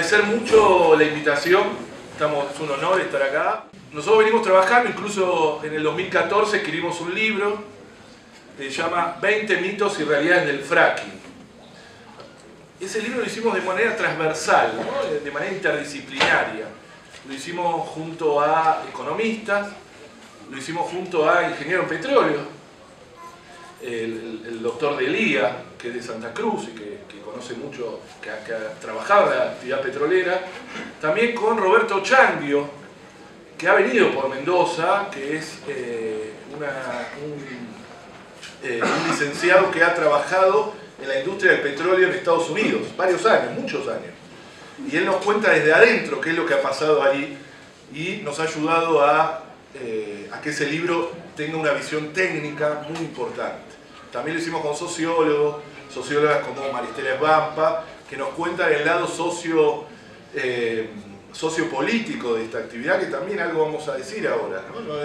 agradecer mucho la invitación, es un honor estar acá. Nosotros venimos trabajando, incluso en el 2014 escribimos un libro que se llama 20 mitos y realidades del fracking. Ese libro lo hicimos de manera transversal, ¿no? De manera interdisciplinaria. Lo hicimos junto a economistas, lo hicimos junto a ingenieros en petróleo, el doctor Delía, que es de Santa Cruz y que conoce mucho, que ha trabajado en la actividad petrolera, también con Roberto Chandio, que ha venido por Mendoza, que es un licenciado que ha trabajado en la industria del petróleo en Estados Unidos, varios años, muchos años. Y él nos cuenta desde adentro qué es lo que ha pasado allí y nos ha ayudado a que ese libro tenga una visión técnica muy importante. También lo hicimos con sociólogos, sociólogas como Maristela Esbampa, que nos cuentan el lado sociopolítico de esta actividad, que también algo vamos a decir ahora,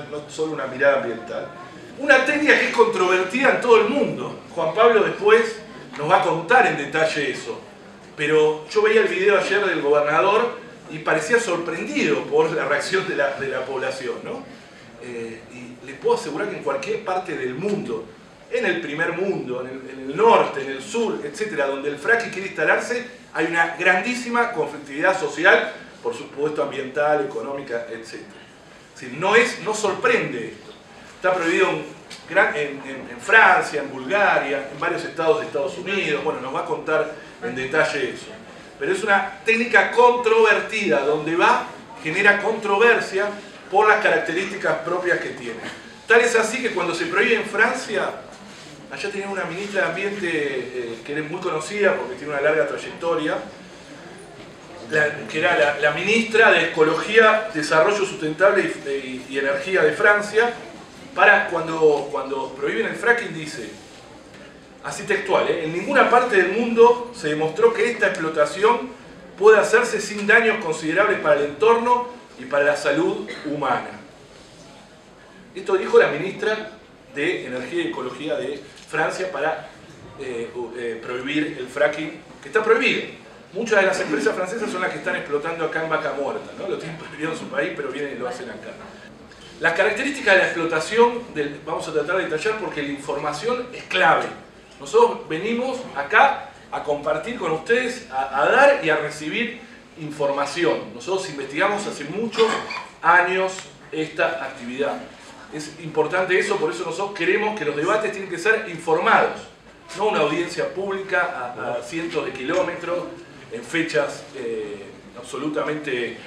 no solo una mirada ambiental. Una técnica que es controvertida en todo el mundo. Juan Pablo después nos va a contar en detalle eso. Pero yo veía el video ayer del gobernador y parecía sorprendido por la reacción de la población, ¿no? Y les puedo asegurar que en cualquier parte del mundo, en el primer mundo, en el norte, en el sur, etcétera, donde el fracking quiere instalarse, hay una grandísima conflictividad social, por supuesto ambiental, económica, etcétera. Es decir, no sorprende esto. Está prohibido en Francia, en Bulgaria, en varios estados de Estados Unidos. Bueno, nos va a contar en detalle eso. Pero es una técnica controvertida, donde genera controversia por las características propias que tiene. Tal es así que cuando se prohíbe en Francia, allá tenía una ministra de Ambiente que es muy conocida porque tiene una larga trayectoria, que era la ministra de Ecología, Desarrollo Sustentable y Energía de Francia. Cuando prohíben el fracking dice, así textual, en ninguna parte del mundo se demostró que esta explotación puede hacerse sin daños considerables para el entorno y para la salud humana. Esto dijo la ministra de Energía y Ecología de Francia para prohibir el fracking, que está prohibido. Muchas de las empresas francesas son las que están explotando acá en Vaca Muerta, ¿no? Lo tienen prohibido en su país, pero vienen y lo hacen acá. Las características de la explotación vamos a tratar de detallar porque la información es clave. Nosotros venimos acá a compartir con ustedes, a dar y a recibir información. Nosotros investigamos hace muchos años esta actividad. Es importante eso, por eso nosotros queremos que los debates tienen que ser informados, no una audiencia pública a cientos de kilómetros, en fechas absolutamente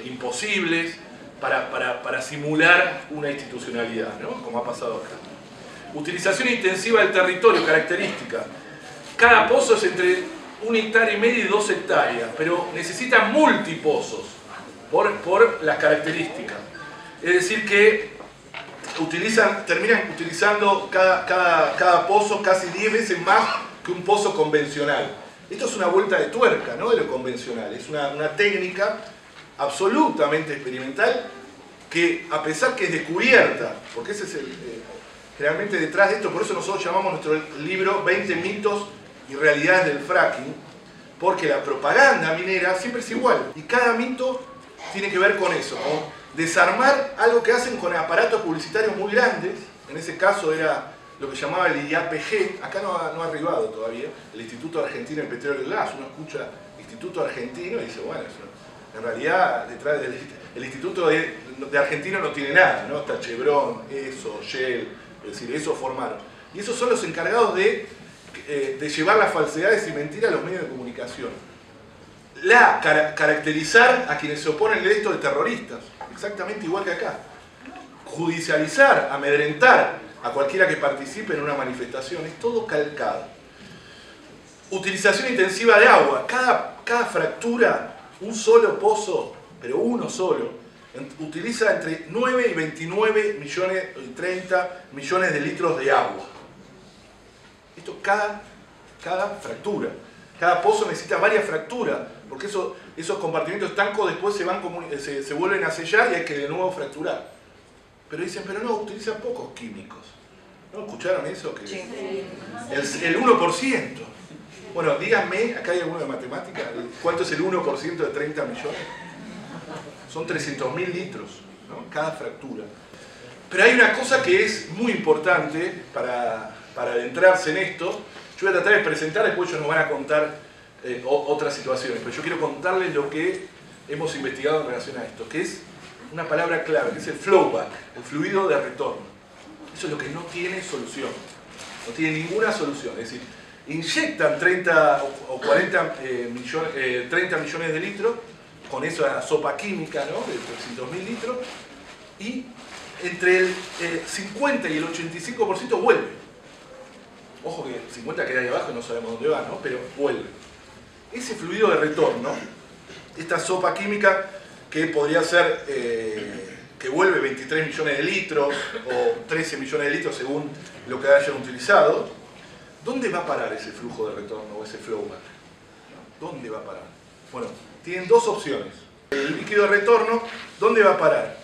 imposibles, para simular una institucionalidad, ¿no? Como ha pasado acá. Utilización intensiva del territorio, característica. Cada pozo es entre 1,5 hectáreas y 2 hectáreas, pero necesita multipozos por las características. Es decir que terminan utilizando cada pozo casi 10 veces más que un pozo convencional. Esto es una vuelta de tuerca, ¿no? De lo convencional. Es una técnica absolutamente experimental que, a pesar que es descubierta, porque ese es generalmente detrás de esto, por eso nosotros llamamos nuestro libro 20 mitos y realidades del fracking, porque la propaganda minera siempre es igual y cada mito tiene que ver con eso, con desarmar algo que hacen con aparatos publicitarios muy grandes. En ese caso era lo que llamaba el IAPG, acá no ha arribado todavía, el Instituto Argentino de Petróleo y Gas. Uno escucha Instituto Argentino y dice, bueno, en realidad detrás del Instituto de Argentino no tiene nada, ¿no? Está Chevron, eso, Shell, es decir, eso formaron. Y esos son los encargados de llevar las falsedades y mentiras a los medios de comunicación. Caracterizar a quienes se oponen a esto de terroristas, exactamente igual que acá. Judicializar, amedrentar a cualquiera que participe en una manifestación, es todo calcado. Utilización intensiva de agua, cada fractura, un solo pozo, pero uno solo, utiliza entre 9 y 29 millones y 30 millones de litros de agua. Esto cada fractura. Cada pozo necesita varias fracturas, porque esos compartimentos estancos después se vuelven a sellar y hay que de nuevo fracturar. Pero dicen, pero no, utilizan pocos químicos. ¿No escucharon eso? Que el 1%. Bueno, díganme, acá hay alguno de matemática, ¿cuánto es el 1% de 30 millones? Son 300.000 litros, ¿no? Cada fractura. Pero hay una cosa que es muy importante para adentrarse en esto. Yo voy a tratar de presentar, después ellos nos van a contar otras situaciones, pero yo quiero contarles lo que hemos investigado en relación a esto, que es una palabra clave, que es el flowback, el fluido de retorno. Eso es lo que no tiene solución, no tiene ninguna solución. Es decir, inyectan 30 o 40 30 millones de litros con esa sopa química, ¿no?, de 300.000 litros, y entre el 50 y el 85% vuelve. Ojo que 50 queda ahí abajo y no sabemos dónde va, ¿no?, pero vuelve. Ese fluido de retorno, esta sopa química que podría ser que vuelve 23 millones de litros o 13 millones de litros según lo que hayan utilizado, ¿dónde va a parar ese flujo de retorno o ese flowback? ¿Dónde va a parar? Bueno, tienen dos opciones. El líquido de retorno, ¿dónde va a parar?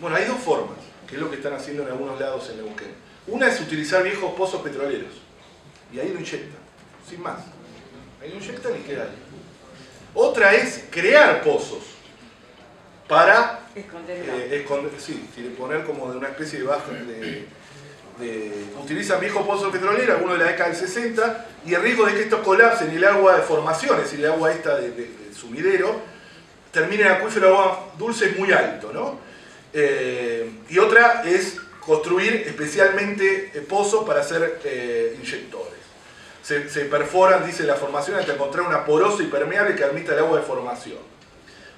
Bueno, hay dos formas, que es lo que están haciendo en algunos lados en Neuquén. Una es utilizar viejos pozos petroleros, y ahí lo inyectan, sin más. Ahí lo inyectan y queda ahí. Otra es crear pozos para poner como de una especie de bajo utilizan viejos pozos petroleros, algunos de la década del 60, y el riesgo de que estos colapsen y el agua de formación, es decir, el agua esta de sumidero, termine en acuífero de agua dulce es muy alto, ¿no? Y otra es construir especialmente pozos para hacer inyectores. Se perforan, dice la formación, hasta encontrar una porosa y permeable que admita el agua de formación.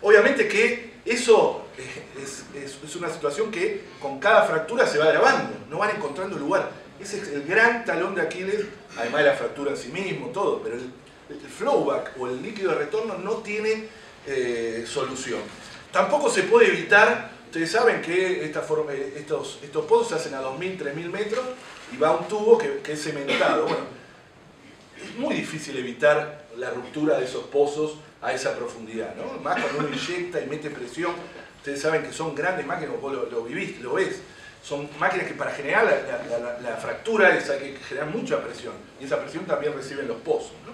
Obviamente que eso es una situación que con cada fractura se va agravando, no van encontrando lugar. Ese es el gran talón de Aquiles, además de la fractura en sí mismo, todo, pero el flowback o el líquido de retorno no tiene solución. Tampoco se puede evitar, ustedes saben que estos pozos se hacen a 2.000, 3.000 metros y va un tubo que es cementado. Bueno, es muy difícil evitar la ruptura de esos pozos a esa profundidad, ¿no? Más cuando uno inyecta y mete presión. Ustedes saben que son grandes máquinas, vos lo vivís, lo ves. Son máquinas que para generar la fractura hay que generar mucha presión. Y esa presión también reciben los pozos, ¿no?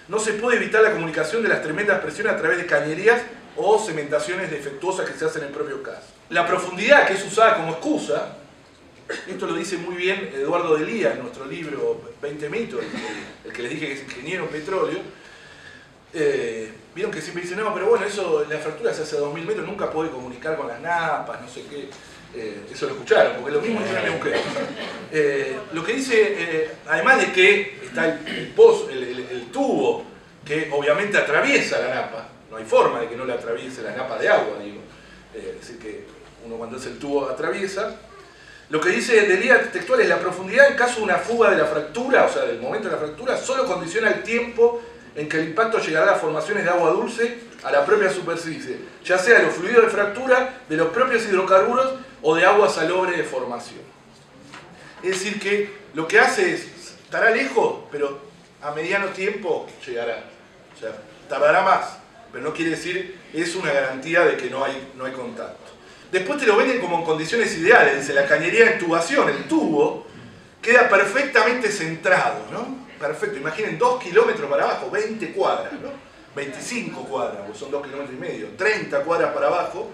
No se puede evitar la comunicación de las tremendas presiones a través de cañerías o cementaciones defectuosas que se hacen en el propio caso. La profundidad que es usada como excusa, esto lo dice muy bien Eduardo Delía en nuestro libro 20 mitos, el que les dije que es ingeniero en petróleo. Vieron que siempre dicen, no, pero bueno, eso, la fractura se hace a 2.000 metros, nunca puede comunicar con las napas, no sé qué. Eso lo escucharon, porque lo mismo dijeron en Neuquén. Lo que dice, además de que está el tubo, que obviamente atraviesa la napa, no hay forma de que no le atraviese la napa de agua, digo. Es decir, que uno cuando es el tubo atraviesa. Lo que dice Delía textual es la profundidad en caso de una fuga de la fractura, o sea, del momento de la fractura, solo condiciona el tiempo en que el impacto llegará a las formaciones de agua dulce a la propia superficie, ya sea de los fluidos de fractura, de los propios hidrocarburos o de agua salobre de formación. Es decir que lo que hace es, estará lejos, pero a mediano tiempo llegará. O sea, tardará más, pero no quiere decir, es una garantía de que no hay contacto. Después te lo venden como en condiciones ideales, dice la cañería de intubación, el tubo queda perfectamente centrado, ¿no? Perfecto, imaginen 2 kilómetros para abajo, 20 cuadras, ¿no? 25 cuadras, pues son 2,5 kilómetros, 30 cuadras para abajo,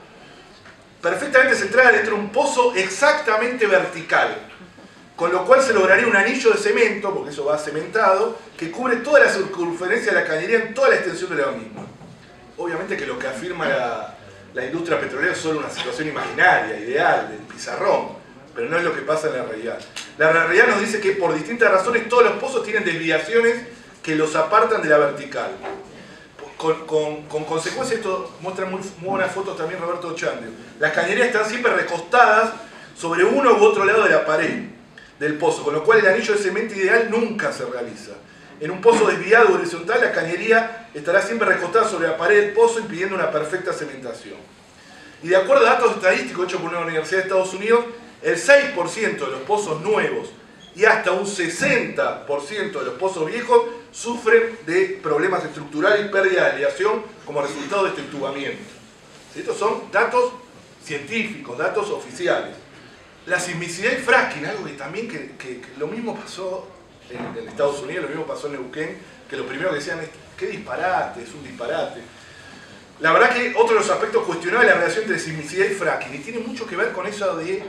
perfectamente centrada dentro de un pozo exactamente vertical, con lo cual se lograría un anillo de cemento, porque eso va cementado, que cubre toda la circunferencia de la cañería en toda la extensión de la misma. Obviamente que lo que afirma la industria petrolera es solo una situación imaginaria, ideal, del pizarrón, pero no es lo que pasa en la realidad. La realidad nos dice que por distintas razones todos los pozos tienen desviaciones que los apartan de la vertical. Con consecuencia, esto muestra muy buenas fotos también Roberto Chandio. Las cañerías están siempre recostadas sobre uno u otro lado de la pared del pozo, con lo cual el anillo de cemento ideal nunca se realiza. En un pozo desviado horizontal, la cañería estará siempre recostada sobre la pared del pozo, impidiendo una perfecta cementación. Y de acuerdo a datos estadísticos hechos por una universidad de Estados Unidos, el 6% de los pozos nuevos y hasta un 60% de los pozos viejos sufren de problemas estructurales y pérdida de aleación como resultado de este entubamiento. Estos son datos científicos, datos oficiales. La sismicidad y fracking, algo que también que lo mismo pasó en Estados Unidos, lo mismo pasó en Neuquén, que lo primero que decían es, qué disparate, es un disparate. La verdad que otro de los aspectos cuestionables es la relación entre sismicidad y fracking, y tiene mucho que ver con eso de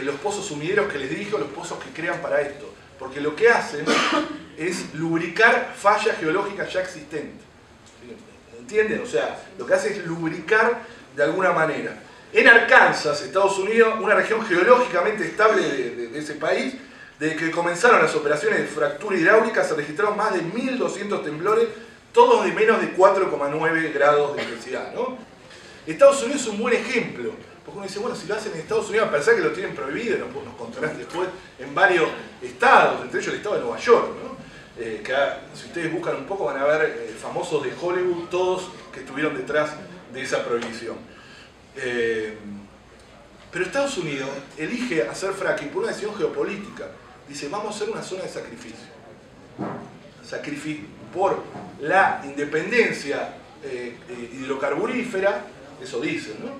los pozos sumideros que les dirijo, los pozos que crean para esto, porque lo que hacen es lubricar fallas geológicas ya existentes. ¿Entienden? O sea, lo que hace es lubricar de alguna manera. En Arkansas, Estados Unidos, una región geológicamente estable de ese país, desde que comenzaron las operaciones de fractura hidráulica se registraron más de 1.200 temblores, todos de menos de 4,9 grados de intensidad, ¿no? Estados Unidos es un buen ejemplo, porque uno dice, bueno, si lo hacen en Estados Unidos, a pesar que lo tienen prohibido, nos contarán después, en varios estados, entre ellos el estado de Nueva York, ¿no? Si ustedes buscan un poco van a ver famosos de Hollywood, todos que estuvieron detrás de esa prohibición. Pero Estados Unidos elige hacer fracking por una decisión geopolítica. Dice, vamos a hacer una zona de sacrificio. Por la independencia hidrocarburífera, eso dicen, ¿no?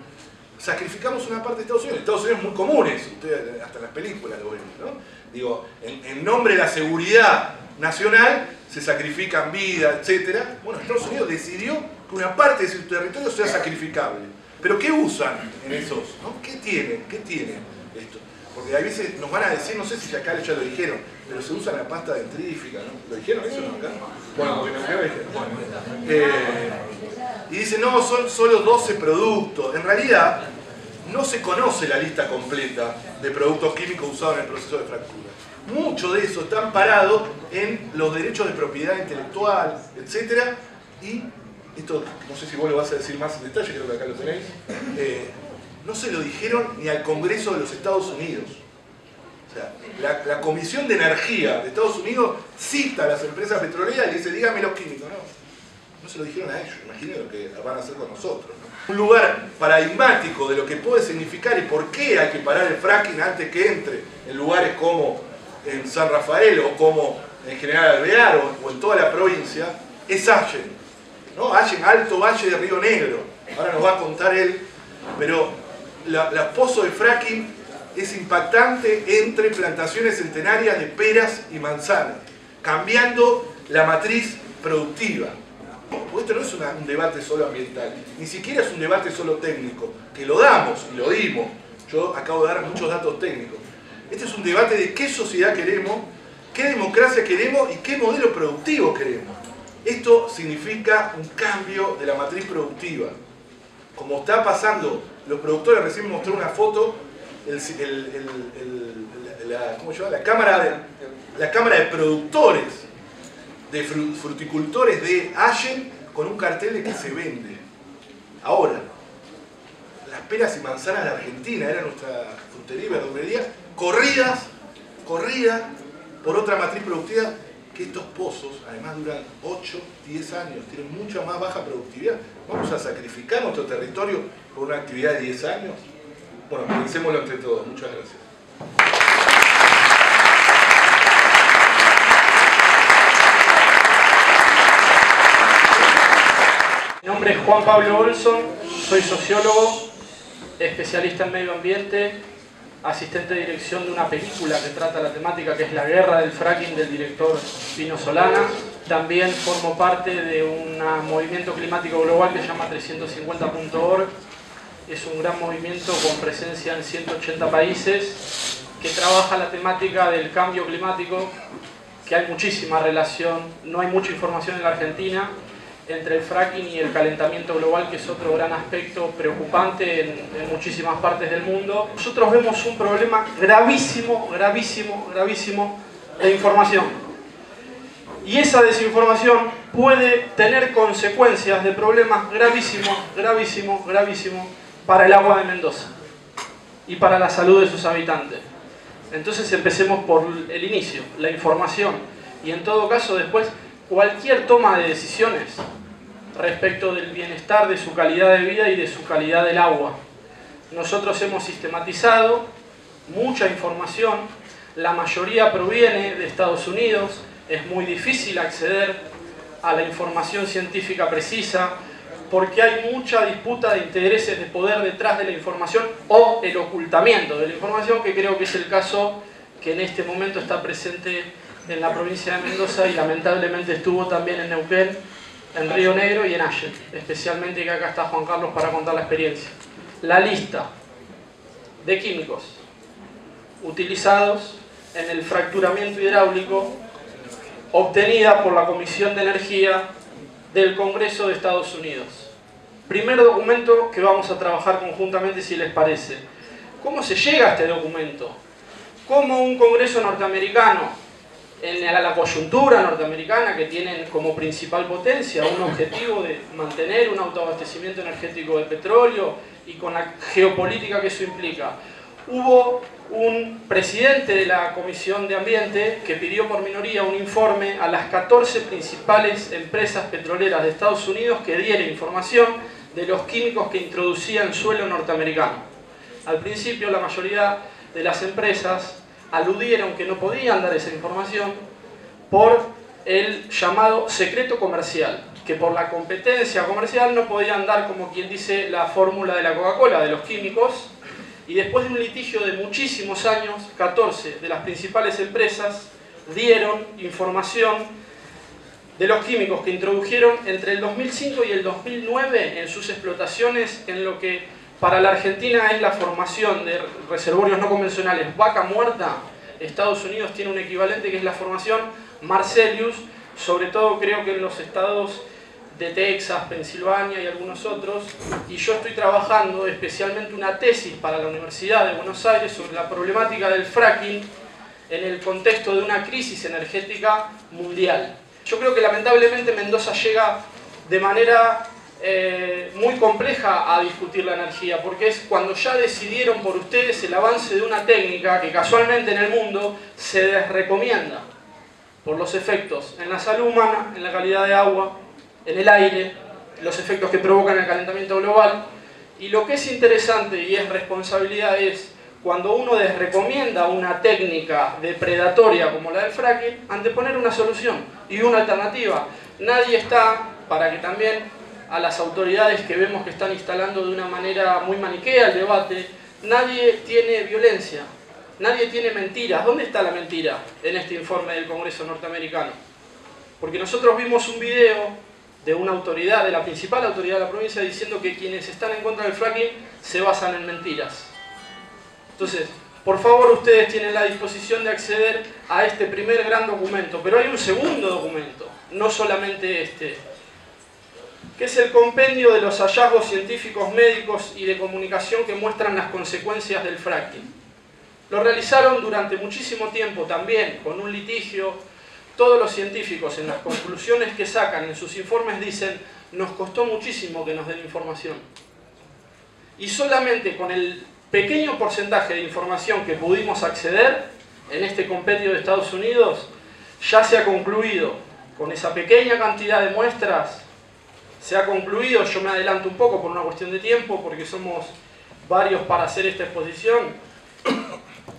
Sacrificamos una parte de Estados Unidos. Estados Unidos es muy común eso, ustedes hasta en las películas lo ven, ¿no? Digo, en nombre de la seguridad nacional se sacrifican vidas, etc. Bueno, Estados Unidos decidió que una parte de su territorio sea sacrificable. ¿Pero qué usan en esos? ¿No? ¿Qué tiene esto? Porque a veces nos van a decir, no sé si acá ya lo dijeron, pero se usa la pasta dentrífica, ¿no? ¿Lo dijeron eso acá? Bueno, porque no dijeron. Y dicen, no, son solo 12 productos. En realidad, no se conoce la lista completa de productos químicos usados en el proceso de fractura. Mucho de eso está amparado en los derechos de propiedad intelectual, etc. Y esto, no sé si vos lo vas a decir más en detalle, creo que acá lo tenéis, no se lo dijeron ni al Congreso de los Estados Unidos. O sea, la Comisión de Energía de Estados Unidos cita a las empresas petroleras y le dice, dígame los químicos. No se lo dijeron a ellos, imaginen lo que van a hacer con nosotros, ¿no? Un lugar paradigmático de lo que puede significar y por qué hay que parar el fracking antes que entre en lugares como en San Rafael o como en General Alvear o en toda la provincia, es Allen, ¿no? Allen, Alto Valle de Río Negro. Ahora nos va a contar él, pero los pozos de fracking es impactante entre plantaciones centenarias de peras y manzanas, cambiando la matriz productiva. Porque esto no es un debate solo ambiental, ni siquiera es un debate solo técnico, que lo damos y lo dimos. Yo acabo de dar muchos datos técnicos. Este es un debate de qué sociedad queremos, qué democracia queremos y qué modelo productivo queremos. Esto significa un cambio de la matriz productiva. Como está pasando, los productores, recién me mostró una foto, ¿cómo se llama? La cámara de productores, de fruticultores de Allen, con un cartel de que se vende. Ahora, las peras y manzanas de Argentina, era nuestra frutería y verdulería, corridas por otra matriz productiva, que estos pozos además duran 8, 10 años, tienen mucha más baja productividad. ¿Vamos a sacrificar nuestro territorio por una actividad de 10 años? Bueno, pensémoslo entre todos. Muchas gracias. Mi nombre es Juan Pablo Olson, soy sociólogo, especialista en medio ambiente, asistente de dirección de una película que trata la temática que es La guerra del fracking del director Pino Solana. También formo parte de un movimiento climático global que se llama 350.org. Es un gran movimiento con presencia en 180 países que trabaja la temática del cambio climático, que hay muchísima relación, no hay mucha información en la Argentina, entre el fracking y el calentamiento global, que es otro gran aspecto preocupante en muchísimas partes del mundo. Nosotros vemos un problema gravísimo de información. Y esa desinformación puede tener consecuencias de problemas gravísimos para el agua de Mendoza y para la salud de sus habitantes. Entonces empecemos por el inicio, la información, y en todo caso después cualquier toma de decisiones respecto del bienestar, de su calidad de vida y de su calidad del agua. Nosotros hemos sistematizado mucha información, la mayoría proviene de Estados Unidos, es muy difícil acceder a la información científica precisa porque hay mucha disputa de intereses de poder detrás de la información o el ocultamiento de la información, que creo que es el caso que en este momento está presente en la provincia de Mendoza y lamentablemente estuvo también en Neuquén, en Río Negro y en Allen, especialmente, que acá está Juan Carlos para contar la experiencia. La lista de químicos utilizados en el fracturamiento hidráulico obtenida por la Comisión de Energía del Congreso de Estados Unidos. Primer documento que vamos a trabajar conjuntamente, si les parece. ¿Cómo se llega a este documento? ¿Cómo un Congreso norteamericano, en la coyuntura norteamericana, que tienen como principal potencia un objetivo de mantener un autoabastecimiento energético de petróleo y con la geopolítica que eso implica, hubo un presidente de la Comisión de Ambiente que pidió por minoría un informe a las 14 principales empresas petroleras de Estados Unidos que diera información de los químicos que introducía en suelo norteamericano? Al principio la mayoría de las empresas aludieron que no podían dar esa información por el llamado secreto comercial, que por la competencia comercial no podían dar, como quien dice, la fórmula de la Coca-Cola, de los químicos. Y después de un litigio de muchísimos años, 14 de las principales empresas dieron información de los químicos que introdujeron entre el 2005 y el 2009 en sus explotaciones, en lo que para la Argentina es la formación de reservorios no convencionales vaca muerta. Estados Unidos tiene un equivalente que es la formación Marcellus, sobre todo creo que en los estados de Texas, Pensilvania y algunos otros, y yo estoy trabajando especialmente una tesis para la Universidad de Buenos Aires sobre la problemática del fracking en el contexto de una crisis energética mundial. Yo creo que lamentablemente Mendoza llega de manera muy compleja a discutir la energía, porque es cuando ya decidieron por ustedes el avance de una técnica que casualmente en el mundo se desrecomienda por los efectos en la salud humana, en la calidad de agua, en el aire, los efectos que provocan el calentamiento global. Y lo que es interesante y es responsabilidad es cuando uno desrecomienda una técnica depredatoria como la del fracking, anteponer una solución y una alternativa. Nadie está, para que también a las autoridades que vemos que están instalando de una manera muy maniquea el debate, nadie tiene violencia, nadie tiene mentiras. ¿Dónde está la mentira en este informe del Congreso norteamericano? Porque nosotros vimos un video de una autoridad, de la principal autoridad de la provincia, diciendo que quienes están en contra del fracking se basan en mentiras. Entonces, por favor, ustedes tienen la disposición de acceder a este primer gran documento, pero hay un segundo documento, no solamente este, que es el compendio de los hallazgos científicos, médicos y de comunicación que muestran las consecuencias del fracking. Lo realizaron durante muchísimo tiempo también, con un litigio. Todos los científicos en las conclusiones que sacan en sus informes dicen: nos costó muchísimo que nos den información. Y solamente con el pequeño porcentaje de información que pudimos acceder en este compendio de Estados Unidos, ya se ha concluido, con esa pequeña cantidad de muestras, se ha concluido, yo me adelanto un poco por una cuestión de tiempo, porque somos varios para hacer esta exposición,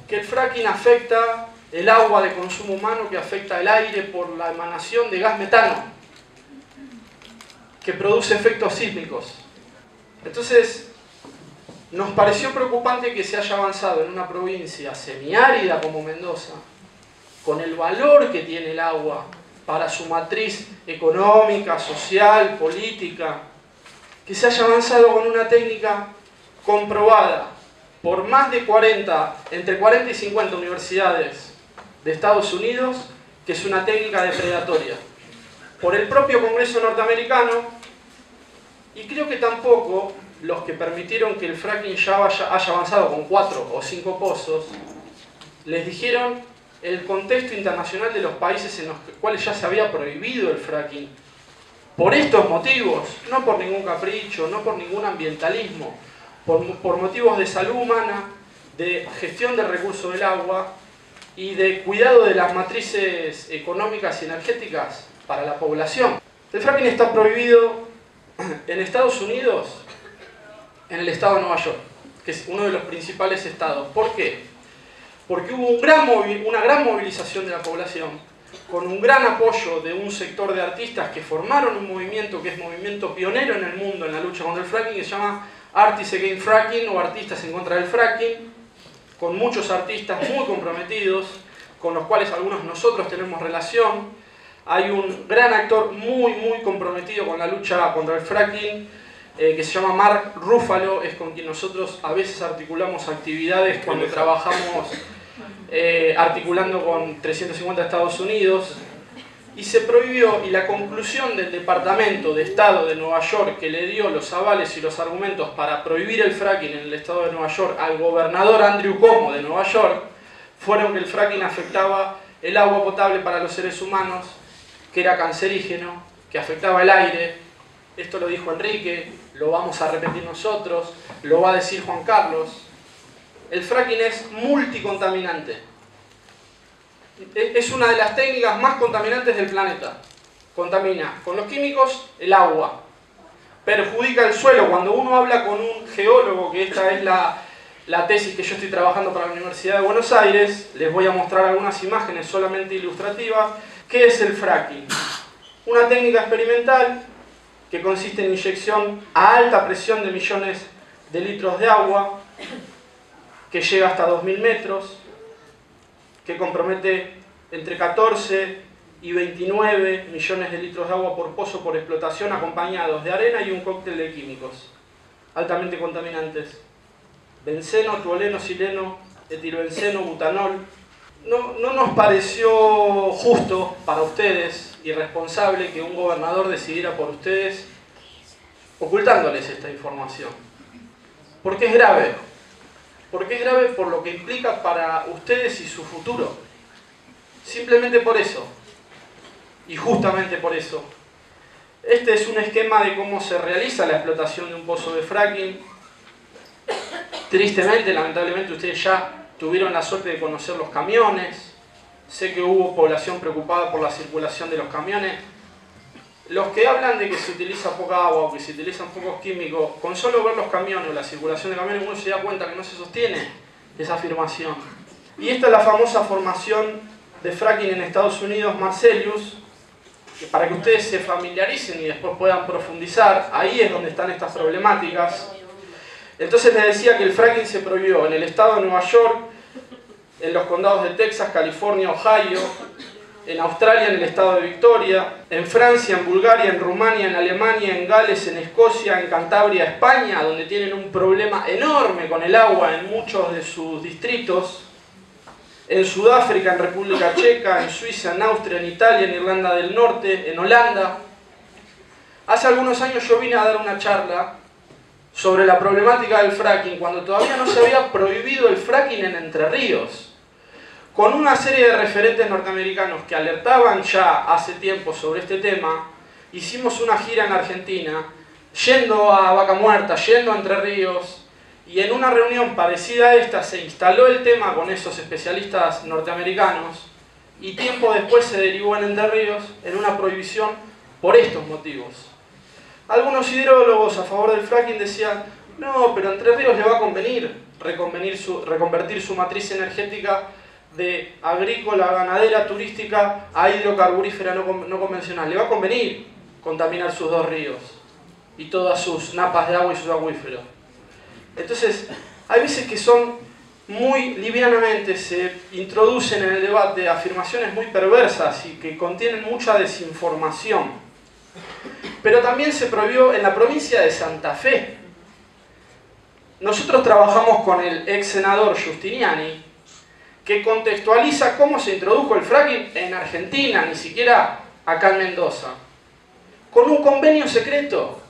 que el fracking afecta el agua de consumo humano, que afecta el aire por la emanación de gas metano, que produce efectos sísmicos. Entonces, nos pareció preocupante que se haya avanzado en una provincia semiárida como Mendoza, con el valor que tiene el agua para su matriz económica, social, política, que se haya avanzado con una técnica comprobada por más de 40, entre 40 y 50 universidades de Estados Unidos, que es una técnica depredatoria, por el propio Congreso norteamericano, y creo que tampoco los que permitieron que el fracking ya haya avanzado con 4 o 5 pozos, les dijeron el contexto internacional de los países en los cuales ya se había prohibido el fracking. Por estos motivos, no por ningún capricho, no por ningún ambientalismo, por motivos de salud humana, de gestión del recurso del agua y de cuidado de las matrices económicas y energéticas para la población. El fracking está prohibido en Estados Unidos, en el estado de Nueva York, que es uno de los principales estados. ¿Por qué? Porque hubo una gran movilización de la población, con un gran apoyo de un sector de artistas que formaron un movimiento que es movimiento pionero en el mundo en la lucha contra el fracking, que se llama Artists Against Fracking o Artistas en contra del Fracking, con muchos artistas muy comprometidos, con los cuales algunos nosotros tenemos relación. Hay un gran actor muy comprometido con la lucha contra el fracking, que se llama Mark Ruffalo, es con quien nosotros a veces articulamos actividades cuando trabajamos articulando con 350 Estados Unidos. Y se prohibió, y la conclusión del Departamento de Estado de Nueva York, que le dio los avales y los argumentos para prohibir el fracking en el estado de Nueva York al gobernador Andrew Cuomo de Nueva York, fueron que el fracking afectaba el agua potable para los seres humanos, que era cancerígeno, que afectaba el aire. Esto lo dijo Enrique, lo vamos a repetir nosotros, lo va a decir Juan Carlos. El fracking es multicontaminante. Es una de las técnicas más contaminantes del planeta. Contamina con los químicos el agua, perjudica el suelo. Cuando uno habla con un geólogo, que esta es la tesis que yo estoy trabajando para la Universidad de Buenos Aires, les voy a mostrar algunas imágenes solamente ilustrativas. ¿Qué es el fracking? Una técnica experimental que consiste en inyección a alta presión de millones de litros de agua, que llega hasta 2000 metros, que compromete entre 14 y 29 millones de litros de agua por pozo por explotación, acompañados de arena y un cóctel de químicos altamente contaminantes: benceno, tolueno, sileno, etilbenceno, butanol. No nos pareció justo para ustedes y responsable que un gobernador decidiera por ustedes ocultándoles esta información. ¿Por qué es grave? Porque es grave por lo que implica para ustedes y su futuro. Simplemente por eso. Y justamente por eso. Este es un esquema de cómo se realiza la explotación de un pozo de fracking. Tristemente, lamentablemente, ustedes ya tuvieron la suerte de conocer los camiones. Sé que hubo población preocupada por la circulación de los camiones. Los que hablan de que se utiliza poca agua o que se utilizan pocos químicos, con solo ver los camiones o la circulación de camiones, uno se da cuenta que no se sostiene esa afirmación. Y esta es la famosa formación de fracking en Estados Unidos, Marcellus, que para que ustedes se familiaricen y después puedan profundizar, ahí es donde están estas problemáticas. Entonces les decía que el fracking se prohibió en el estado de Nueva York, en los condados de Texas, California, Ohio, en Australia, en el estado de Victoria, en Francia, en Bulgaria, en Rumania, en Alemania, en Gales, en Escocia, en Cantabria, España, donde tienen un problema enorme con el agua en muchos de sus distritos, en Sudáfrica, en República Checa, en Suiza, en Austria, en Italia, en Irlanda del Norte, en Holanda. Hace algunos años yo vine a dar una charla sobre la problemática del fracking, cuando todavía no se había prohibido el fracking en Entre Ríos, con una serie de referentes norteamericanos que alertaban ya hace tiempo sobre este tema. Hicimos una gira en Argentina, yendo a Vaca Muerta, yendo a Entre Ríos, y en una reunión parecida a esta se instaló el tema con esos especialistas norteamericanos, y tiempo después se derivó en Entre Ríos en una prohibición por estos motivos. Algunos hidrólogos a favor del fracking decían: no, pero a Entre Ríos le va a convenir reconvertir su matriz energética de agrícola, ganadera, turística a hidrocarburífera no convencional. Le va a convenir contaminar sus dos ríos y todas sus napas de agua y sus acuíferos. Entonces, hay veces que son muy livianamente, se introducen en el debate afirmaciones muy perversas y que contienen mucha desinformación. Pero también se prohibió en la provincia de Santa Fe. Nosotros trabajamos con el ex senador Giustiniani, que contextualiza cómo se introdujo el fracking en Argentina, ni siquiera acá en Mendoza, con un convenio secreto.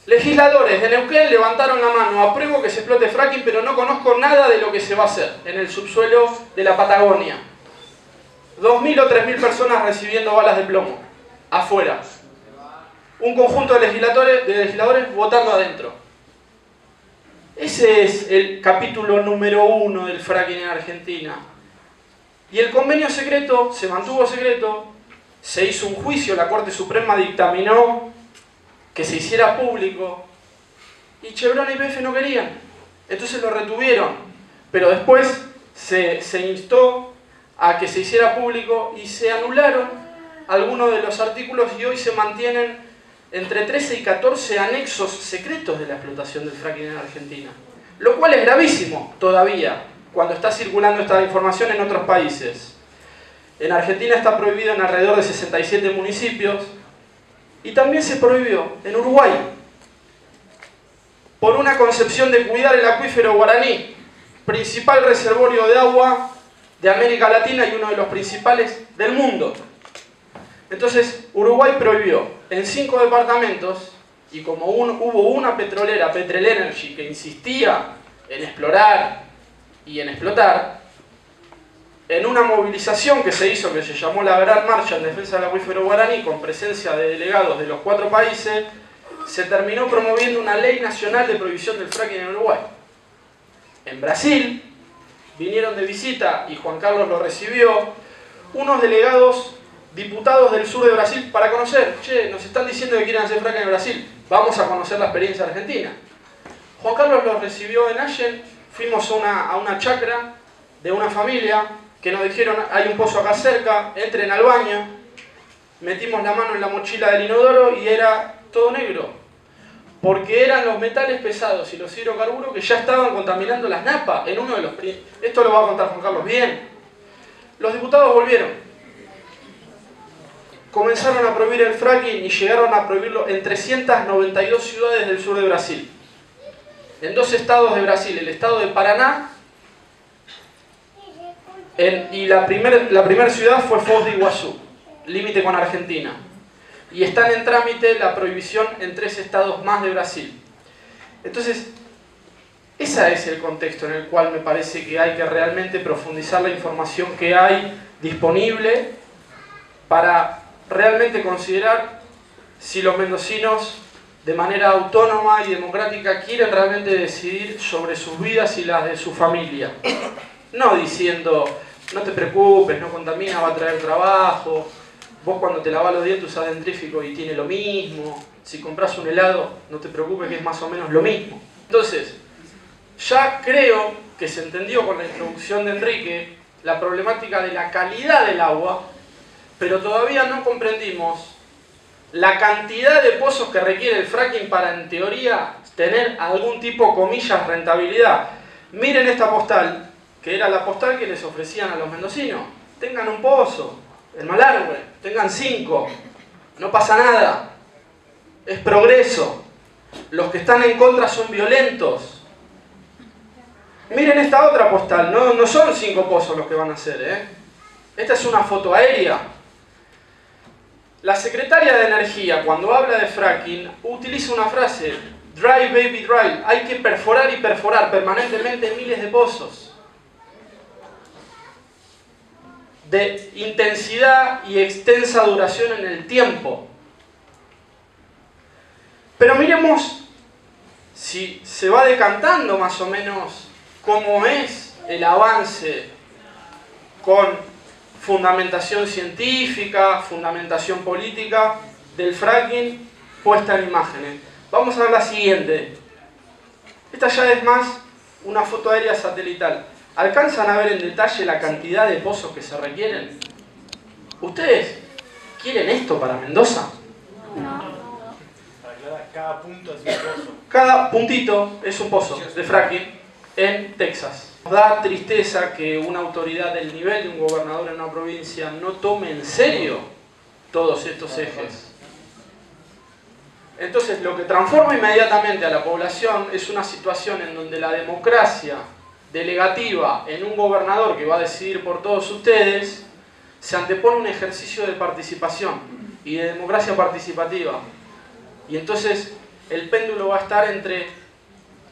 Legisladores de Neuquén levantaron la mano: apruebo que se explote fracking, pero no conozco nada de lo que se va a hacer en el subsuelo de la Patagonia. 2.000 o 3.000 personas recibiendo balas de plomo, afuera. Un conjunto de legisladores votando adentro. Ese es el capítulo número 1 del fracking en Argentina. Y el convenio secreto se mantuvo secreto, se hizo un juicio, la Corte Suprema dictaminó que se hiciera público, y Chevron y YPF no querían, entonces lo retuvieron, pero después se instó a que se hiciera público y se anularon algunos de los artículos, y hoy se mantienen entre 13 y 14 anexos secretos de la explotación del fracking en Argentina, lo cual es gravísimo todavía, cuando está circulando esta información en otros países. En Argentina está prohibido en alrededor de 67 municipios y también se prohibió en Uruguay por una concepción de cuidar el acuífero guaraní, principal reservorio de agua de América Latina y uno de los principales del mundo. Entonces Uruguay prohibió en 5 departamentos, y como hubo una petrolera, Petrel Energy, que insistía en explorar y en explotar, en una movilización que se hizo, que se llamó la Gran Marcha en Defensa del Acuífero Guaraní, con presencia de delegados de los 4 países, se terminó promoviendo una ley nacional de prohibición del fracking en Uruguay. En Brasil vinieron de visita, y Juan Carlos lo recibió, unos delegados diputados del sur de Brasil para conocer. Che, nos están diciendo que quieren hacer fracking en Brasil, vamos a conocer la experiencia argentina. Juan Carlos los recibió en Allen, fuimos a una chacra de una familia que nos dijeron: hay un pozo acá cerca, entren al baño. Metimos la mano en la mochila del inodoro y era todo negro, porque eran los metales pesados y los hidrocarburos que ya estaban contaminando las napas en uno de los... Esto lo va a contar Juan Carlos bien. Los diputados volvieron, comenzaron a prohibir el fracking y llegaron a prohibirlo en 392 ciudades del sur de Brasil. En 2 estados de Brasil, el estado de Paraná, y la primera ciudad fue Foz de Iguazú, límite con Argentina. Y están en trámite la prohibición en 3 estados más de Brasil. Entonces, ese es el contexto en el cual me parece que hay que realmente profundizar la información que hay disponible para realmente considerar si los mendocinos, de manera autónoma y democrática, quieren realmente decidir sobre sus vidas y las de su familia. No diciendo: no te preocupes, no contamina, va a traer trabajo, vos cuando te lavas los dientes usás dentrífico y tiene lo mismo, si compras un helado no te preocupes que es más o menos lo mismo. Entonces, ya creo que se entendió con la introducción de Enrique la problemática de la calidad del agua, pero todavía no comprendimos la cantidad de pozos que requiere el fracking para, en teoría, tener algún tipo, comillas, rentabilidad. Miren esta postal, que era la postal que les ofrecían a los mendocinos. Tengan un pozo, el Malargüe, tengan 5, no pasa nada, es progreso. Los que están en contra son violentos. Miren esta otra postal, no son 5 pozos los que van a hacer, Esta es una foto aérea. La secretaria de Energía, cuando habla de fracking, utiliza una frase: dry baby dry, hay que perforar y perforar permanentemente miles de pozos. De intensidad y extensa duración en el tiempo. Pero miremos si se va decantando más o menos cómo es el avance con fundamentación científica, fundamentación política del fracking puesta en imágenes. Vamos a ver la siguiente. Esta ya es más una foto aérea satelital. ¿Alcanzan a ver en detalle la cantidad de pozos que se requieren? ¿Ustedes quieren esto para Mendoza? No. Para aclarar, cada punto es un pozo. Cada puntito es un pozo de fracking en Texas. Nos da tristeza que una autoridad del nivel de un gobernador en una provincia no tome en serio todos estos ejes. Entonces, lo que transforma inmediatamente a la población es una situación en donde la democracia delegativa en un gobernador que va a decidir por todos ustedes se antepone un ejercicio de participación y de democracia participativa. Y entonces el péndulo va a estar entre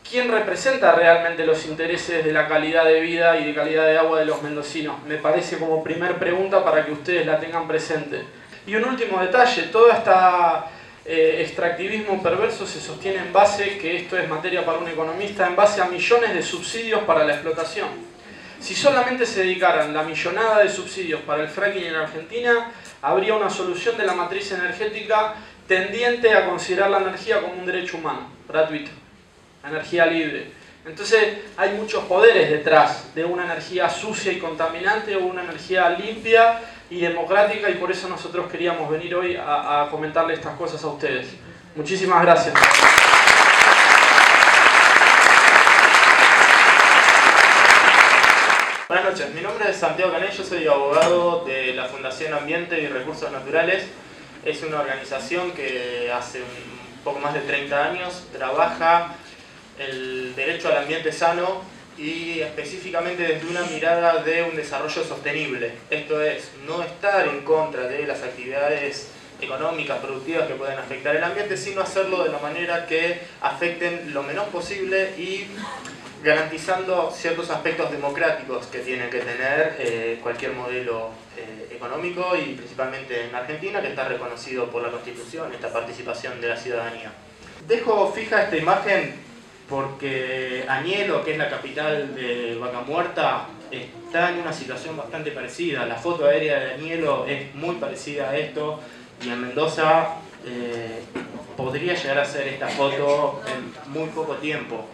quién representa realmente los intereses de la calidad de vida y de calidad de agua de los mendocinos. Me parece como primer pregunta para que ustedes la tengan presente. Y un último detalle: todo este extractivismo perverso se sostiene en base, que esto es materia para un economista, en base a millones de subsidios para la explotación. Si solamente se dedicaran la millonada de subsidios para el fracking en Argentina, habría una solución de la matriz energética tendiente a considerar la energía como un derecho humano, gratuito, energía libre. Entonces hay muchos poderes detrás de una energía sucia y contaminante o una energía limpia y democrática, y por eso nosotros queríamos venir hoy a comentarle estas cosas a ustedes. Muchísimas gracias. nombre es Santiago Canel, yo soy abogado de la Fundación Ambiente y Recursos Naturales. Es una organización que hace un poco más de 30 años trabaja el derecho al ambiente sano y específicamente desde una mirada de un desarrollo sostenible. Esto es, no estar en contra de las actividades económicas, productivas que pueden afectar el ambiente, sino hacerlo de la manera que afecten lo menos posible y garantizando ciertos aspectos democráticos que tiene que tener cualquier modelo económico y principalmente en Argentina, que está reconocido por la Constitución, esta participación de la ciudadanía. Dejo fija esta imagen porque Añelo, que es la capital de Vaca Muerta, está en una situación bastante parecida. La foto aérea de Añelo es muy parecida a esto y en Mendoza podría llegar a ser esta foto en muy poco tiempo.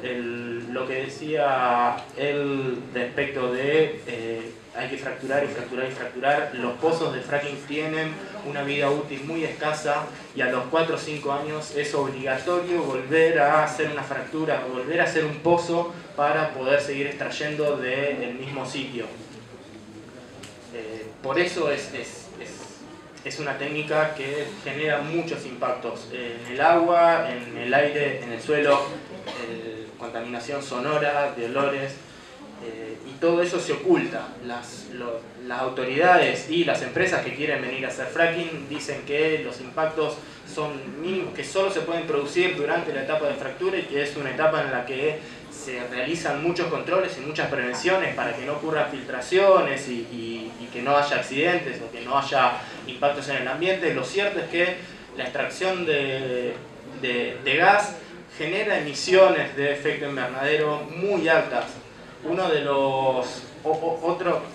Lo que decía él respecto de hay que fracturar y fracturar y fracturar, los pozos de fracking tienen una vida útil muy escasa y a los 4 o 5 años es obligatorio volver a hacer una fractura, volver a hacer un pozo para poder seguir extrayendo del mismo sitio. Por eso es una técnica que genera muchos impactos en el agua, en el aire, en el suelo, contaminación sonora, de olores, y todo eso se oculta. Las autoridades y las empresas que quieren venir a hacer fracking dicen que los impactos son mínimos, que solo se pueden producir durante la etapa de fractura y que es una etapa en la que se realizan muchos controles y muchas prevenciones para que no ocurran filtraciones y que no haya accidentes o que no haya impactos en el ambiente. Lo cierto es que la extracción de gas genera emisiones de efecto invernadero muy altas. Uno de los...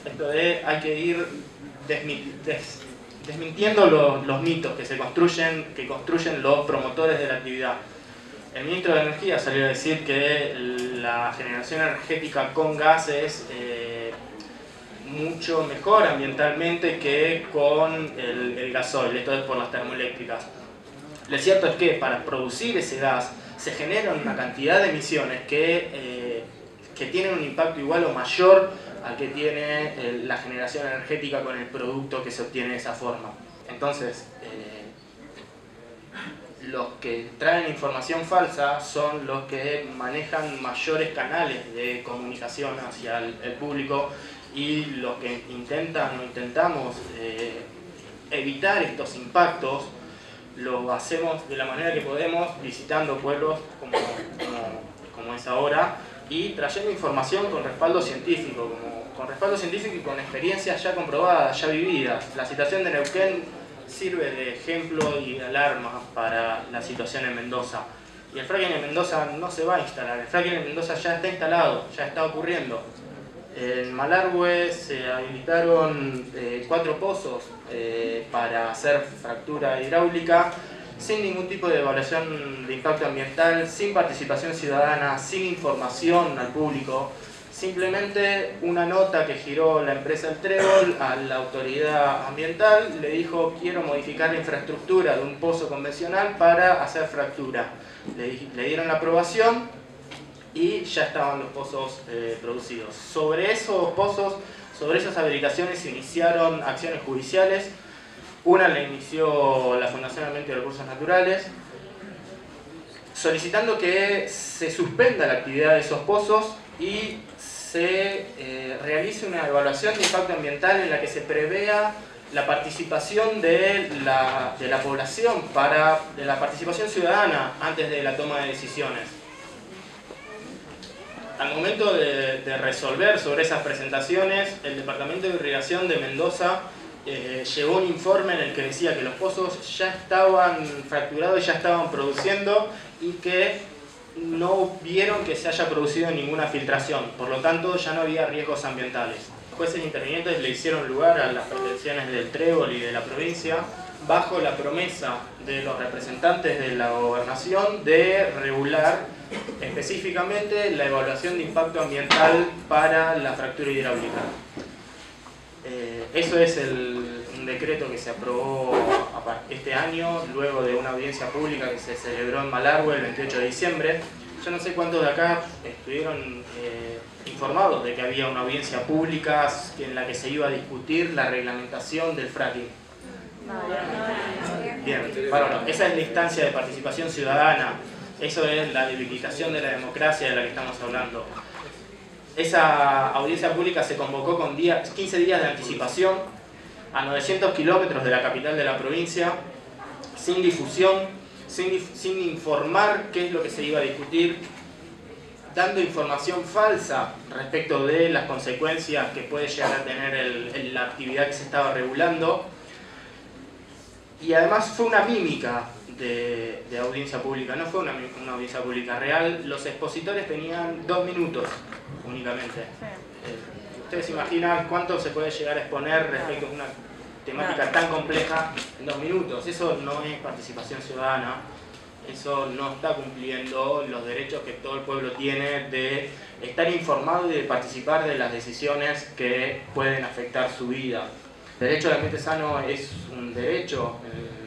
esto de hay que ir desmintiendo los mitos que construyen los promotores de la actividad. El ministro de Energía salió a decir que la generación energética con gas es mucho mejor ambientalmente que con el gasoil, esto es por las termoeléctricas. Lo cierto es que para producir ese gas se generan una cantidad de emisiones que tienen un impacto igual o mayor al que tiene la generación energética con el producto que se obtiene de esa forma. Entonces, los que traen información falsa son los que manejan mayores canales de comunicación hacia el público y los que intentamos evitar estos impactos lo hacemos de la manera que podemos, visitando pueblos como es ahora y trayendo información con respaldo científico, y con experiencias ya comprobadas, ya vividas. La situación de Neuquén sirve de ejemplo y de alarma para la situación en Mendoza. Y el fracking en Mendoza no se va a instalar, el fracking en Mendoza ya está instalado, ya está ocurriendo. En Malargüe se habilitaron 4 pozos para hacer fractura hidráulica sin ningún tipo de evaluación de impacto ambiental, sin participación ciudadana, sin información al público. Simplemente una nota que giró la empresa El Trébol a la autoridad ambiental le dijo: quiero modificar la infraestructura de un pozo convencional para hacer fractura. Le dieron la aprobación y ya estaban los pozos producidos. Sobre esos pozos, sobre esas habilitaciones se iniciaron acciones judiciales. Una la inició la Fundación Ambiente y Recursos Naturales, solicitando que se suspenda la actividad de esos pozos y se realice una evaluación de impacto ambiental en la que se prevea la participación de la población, de la participación ciudadana antes de la toma de decisiones. Al momento de resolver sobre esas presentaciones, el Departamento de Irrigación de Mendoza llegó un informe en el que decía que los pozos ya estaban fracturados y ya estaban produciendo y que no vieron que se haya producido ninguna filtración, por lo tanto ya no había riesgos ambientales. Los jueces intervinientes le hicieron lugar a las pretensiones del Trébol y de la provincia bajo la promesa de los representantes de la gobernación de regular específicamente la evaluación de impacto ambiental para la fractura hidráulica. Eso es un decreto que se aprobó este año, luego de una audiencia pública que se celebró en Malargüe el 28 de diciembre. Yo no sé cuántos de acá estuvieron informados de que había una audiencia pública en la que se iba a discutir la reglamentación del fracking. Bien, bueno, esa es la instancia de participación ciudadana, eso es la debilitación de la democracia de la que estamos hablando. Esa audiencia pública se convocó con 15 días de anticipación a 900 kilómetros de la capital de la provincia, sin difusión, sin informar qué es lo que se iba a discutir, dando información falsa respecto de las consecuencias que puede llegar a tener la actividad que se estaba regulando. Y además fue una mímica de audiencia pública, no fue una audiencia pública real. Los expositores tenían 2 minutos únicamente. ¿Ustedes imaginan cuánto se puede llegar a exponer respecto a una temática tan compleja en 2 minutos? Eso no es participación ciudadana, eso no está cumpliendo los derechos que todo el pueblo tiene de estar informado y de participar de las decisiones que pueden afectar su vida. El derecho al ambiente sano es un derecho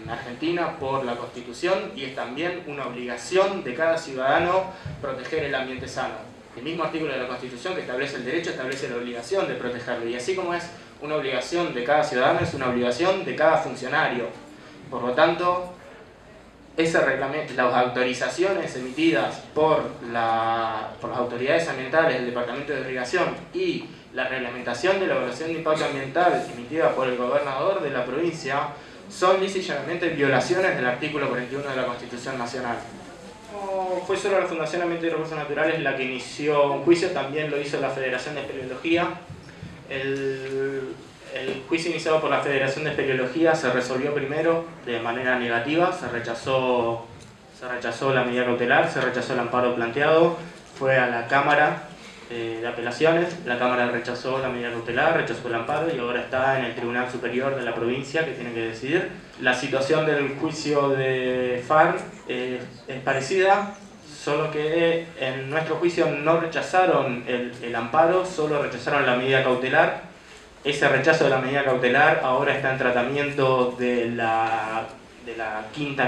en Argentina por la Constitución y es también una obligación de cada ciudadano proteger el ambiente sano. El mismo artículo de la Constitución que establece el derecho establece la obligación de protegerlo, y así como es una obligación de cada ciudadano, es una obligación de cada funcionario. Por lo tanto, ese reglamento, las autorizaciones emitidas por las autoridades ambientales del Departamento de Irrigación y la reglamentación de la evaluación de impacto ambiental emitida por el gobernador de la provincia son lisa y llanamente violaciones del artículo 41 de la Constitución Nacional. No fue solo la Fundación Ambiente y Recursos Naturales la que inició un juicio, también lo hizo la Federación de Espeleología. El juicio iniciado por la Federación de Espeleología se resolvió primero de manera negativa, se rechazó la medida cautelar, se rechazó el amparo planteado, fue a la Cámara de Apelaciones, la Cámara rechazó la medida cautelar, rechazó el amparo y ahora está en el Tribunal Superior de la provincia que tiene que decidir. La situación del juicio de FAR es parecida, solo que en nuestro juicio no rechazaron el amparo, solo rechazaron la medida cautelar. Ese rechazo de la medida cautelar ahora está en tratamiento de la quinta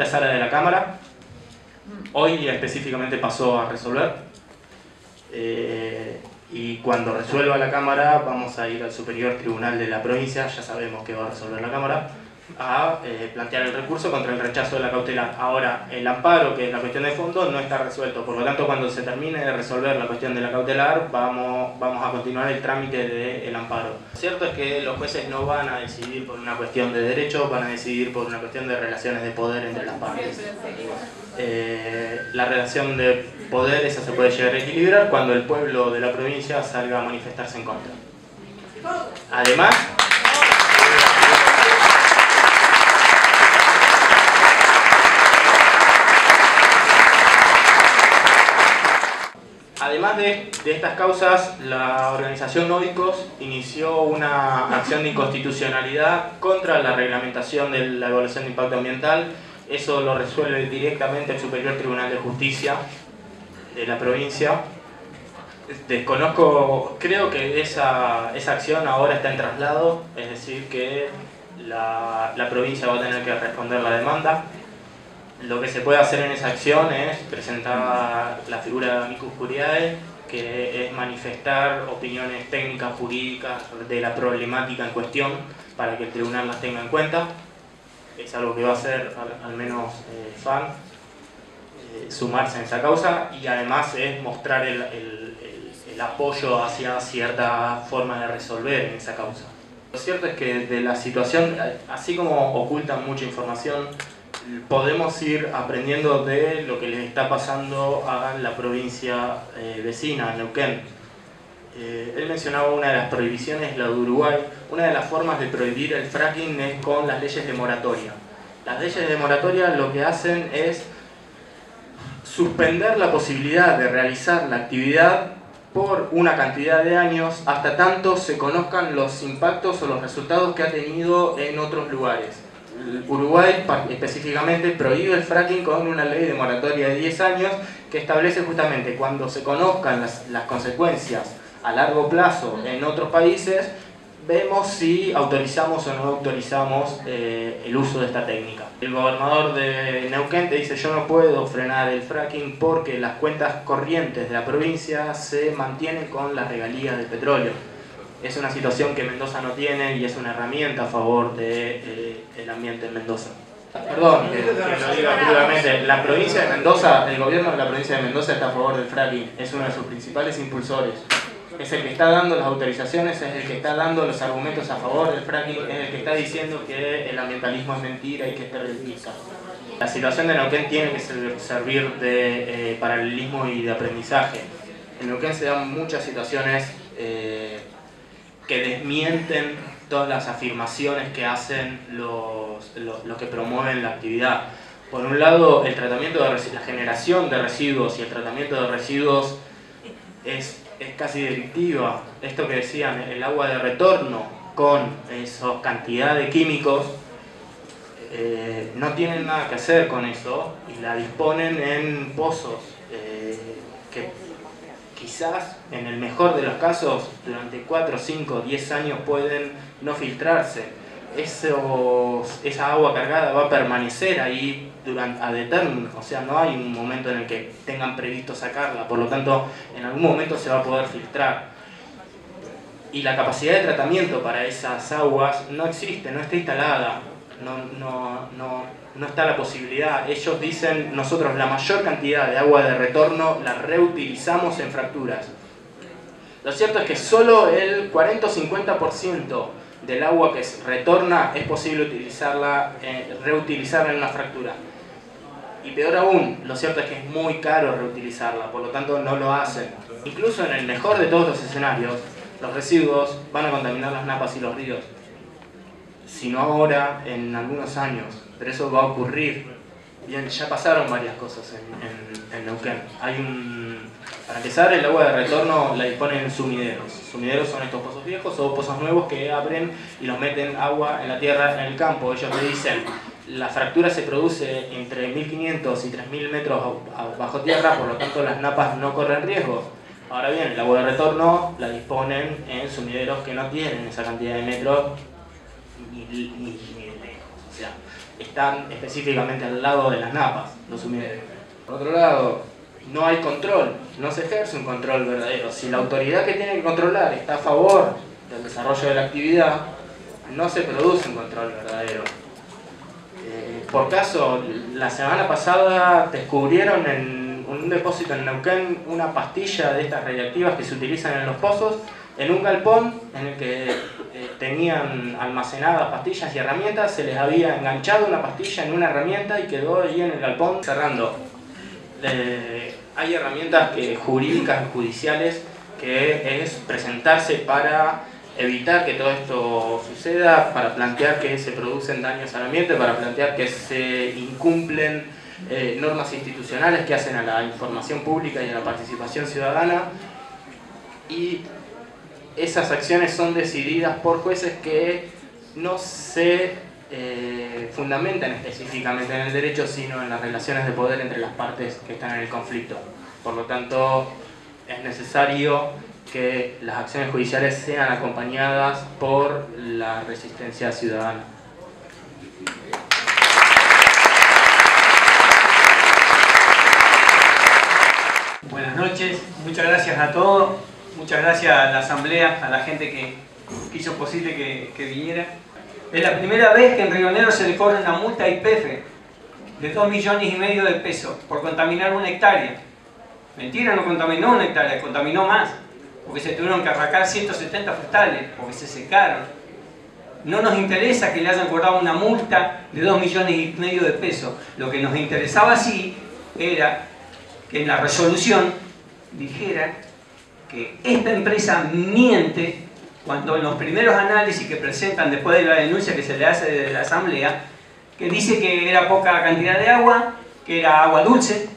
sala de la Cámara. Hoy específicamente pasó a resolver. Y cuando resuelva la Cámara vamos a ir al Superior Tribunal de la provincia, ya sabemos que va a resolver la Cámara, a plantear el recurso contra el rechazo de la cautelar. Ahora, el amparo, que es la cuestión de fondo, no está resuelto, por lo tanto cuando se termine de resolver la cuestión de la cautelar vamos a continuar el trámite del amparo. Lo cierto es que los jueces no van a decidir por una cuestión de derecho, van a decidir por una cuestión de relaciones de poder entre las partes. La relación de poder esa se puede llegar a equilibrar cuando el pueblo de la provincia salga a manifestarse en contra. Además de estas causas, la organización Nódicos inició una acción de inconstitucionalidad contra la reglamentación de la evaluación de impacto ambiental. Eso lo resuelve directamente el Superior Tribunal de Justicia de la provincia. Desconozco, creo que esa acción ahora está en traslado, es decir que la provincia va a tener que responder la demanda. Lo que se puede hacer en esa acción es presentar la figura de amicus curiae, que es manifestar opiniones técnicas, jurídicas de la problemática en cuestión para que el tribunal las tenga en cuenta. Es algo que va a hacer al menos FAN, sumarse en esa causa, y además es mostrar el apoyo hacia cierta forma de resolver en esa causa. Lo cierto es que de la situación, así como ocultan mucha información, podemos ir aprendiendo de lo que les está pasando a la provincia vecina, Neuquén. Él mencionaba una de las prohibiciones, la de Uruguay. Una de las formas de prohibir el fracking es con las leyes de moratoria. Las leyes de moratoria lo que hacen es suspender la posibilidad de realizar la actividad por una cantidad de años hasta tanto se conozcan los impactos o los resultados que ha tenido en otros lugares. Uruguay específicamente prohíbe el fracking con una ley de moratoria de 10 años que establece justamente cuando se conozcan las consecuencias a largo plazo en otros países, vemos si autorizamos o no autorizamos el uso de esta técnica. El gobernador de Neuquén te dice: yo no puedo frenar el fracking porque las cuentas corrientes de la provincia se mantienen con las regalías del petróleo. Es una situación que Mendoza no tiene y es una herramienta a favor del ambiente en Mendoza. Perdón, que lo diga crudamente, la provincia de Mendoza, el gobierno de la provincia de Mendoza está a favor del fracking, es uno de sus principales impulsores. Es el que está dando las autorizaciones, es el que está dando los argumentos a favor del fracking, es el que está diciendo que el ambientalismo es mentira y que es terrorista. La situación de Neuquén tiene que servir de paralelismo y de aprendizaje. En Neuquén se dan muchas situaciones que desmienten todas las afirmaciones que hacen los que promueven la actividad. Por un lado, el tratamiento de la generación de residuos y el tratamiento de residuos es casi delictiva. Esto que decían, el agua de retorno con esa cantidad de químicos, no tienen nada que hacer con eso y la disponen en pozos que quizás, en el mejor de los casos, durante 4, 5, 10 años pueden no filtrarse. Esa agua cargada va a permanecer ahí ad eternum, o sea, no hay un momento en el que tengan previsto sacarla, por lo tanto, en algún momento se va a poder filtrar. Y la capacidad de tratamiento para esas aguas no existe, no está instalada, no está la posibilidad. Ellos dicen: nosotros la mayor cantidad de agua de retorno la reutilizamos en fracturas. Lo cierto es que solo el 40 o 50% del agua que retorna es posible reutilizarla en una fractura. Y peor aún, lo cierto es que es muy caro reutilizarla, por lo tanto no lo hacen. Incluso en el mejor de todos los escenarios, los residuos van a contaminar las napas y los ríos. Si no ahora, en algunos años, pero eso va a ocurrir. Bien, ya pasaron varias cosas en Neuquén. Para empezar, el agua de retorno la disponen en sumideros. Sumideros son estos pozos viejos o pozos nuevos que abren y los meten agua en la tierra, en el campo. Ellos te dicen: la fractura se produce entre 1500 y 3000 metros bajo tierra, por lo tanto las napas no corren riesgos. Ahora bien, el agua de retorno la disponen en sumideros que no tienen esa cantidad de metros ni de lejos. O sea, están específicamente al lado de las napas, los sumideros. Por otro lado, no hay control, no se ejerce un control verdadero. Si la autoridad que tiene que controlar está a favor del desarrollo de la actividad, no se produce un control verdadero. Por caso, la semana pasada descubrieron en un depósito en Neuquén una pastilla de estas radiactivas que se utilizan en los pozos, en un galpón en el que tenían almacenadas pastillas y herramientas. Se les había enganchado una pastilla en una herramienta y quedó ahí en el galpón cerrando. Hay herramientas jurídicas y judiciales que es presentarse para evitar que todo esto suceda, para plantear que se producen daños al ambiente, para plantear que se incumplen normas institucionales que hacen a la información pública y a la participación ciudadana. Y esas acciones son decididas por jueces que no se fundamentan específicamente en el derecho, sino en las relaciones de poder entre las partes que están en el conflicto. Por lo tanto, es necesario que las acciones judiciales sean acompañadas por la resistencia ciudadana. Buenas noches, muchas gracias a todos, muchas gracias a la asamblea, a la gente que hizo posible que viniera. Es la primera vez que en Río Negro se le cobra una multa a YPF de 2,5 millones de pesos por contaminar una hectárea. Mentira, no contaminó una hectárea, contaminó más, porque se tuvieron que arrancar 170 frutales, porque se secaron. No nos interesa que le hayan cobrado una multa de 2,5 millones de pesos. Lo que nos interesaba sí era que en la resolución dijera que esta empresa miente cuando en los primeros análisis que presentan después de la denuncia que se le hace desde la asamblea, que dice que era poca cantidad de agua, que era agua dulce,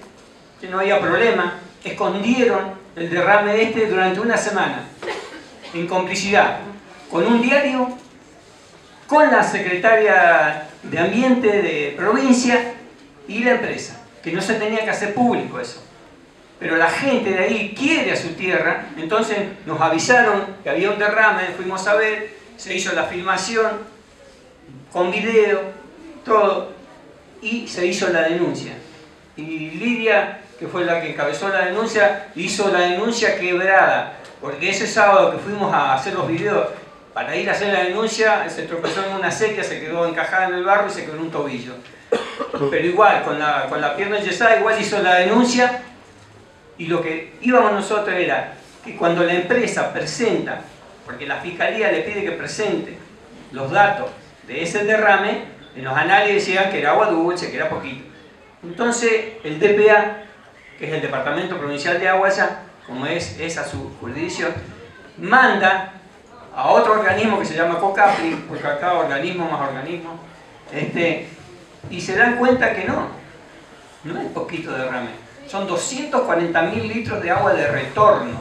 que no había problema, escondieron el derrame durante una semana, en complicidad, con un diario, con la secretaria de Ambiente de provincia y la empresa, que no se tenía que hacer público eso. Pero la gente de ahí quiere a su tierra, entonces nos avisaron que había un derrame, fuimos a ver, se hizo la filmación con video, todo, y se hizo la denuncia. Y Lidia, que fue la que encabezó la denuncia, hizo la denuncia quebrada, porque ese sábado que fuimos a hacer los videos, para ir a hacer la denuncia, se tropezó en una sequía, se quedó encajada en el barro y se quebró un tobillo. Pero igual, con la pierna enyesada, igual hizo la denuncia, y lo que íbamos nosotros era que cuando la empresa presenta, porque la fiscalía le pide que presente los datos de ese derrame, en los análisis decían que era agua dulce, que era poquito. Entonces el DPA, que es el Departamento Provincial de Agua allá, como es esa su jurisdicción, manda a otro organismo que se llama COCAPRI, porque acá organismo más organismo, y se dan cuenta que no es poquito derrame, son 240.000 litros de agua de retorno,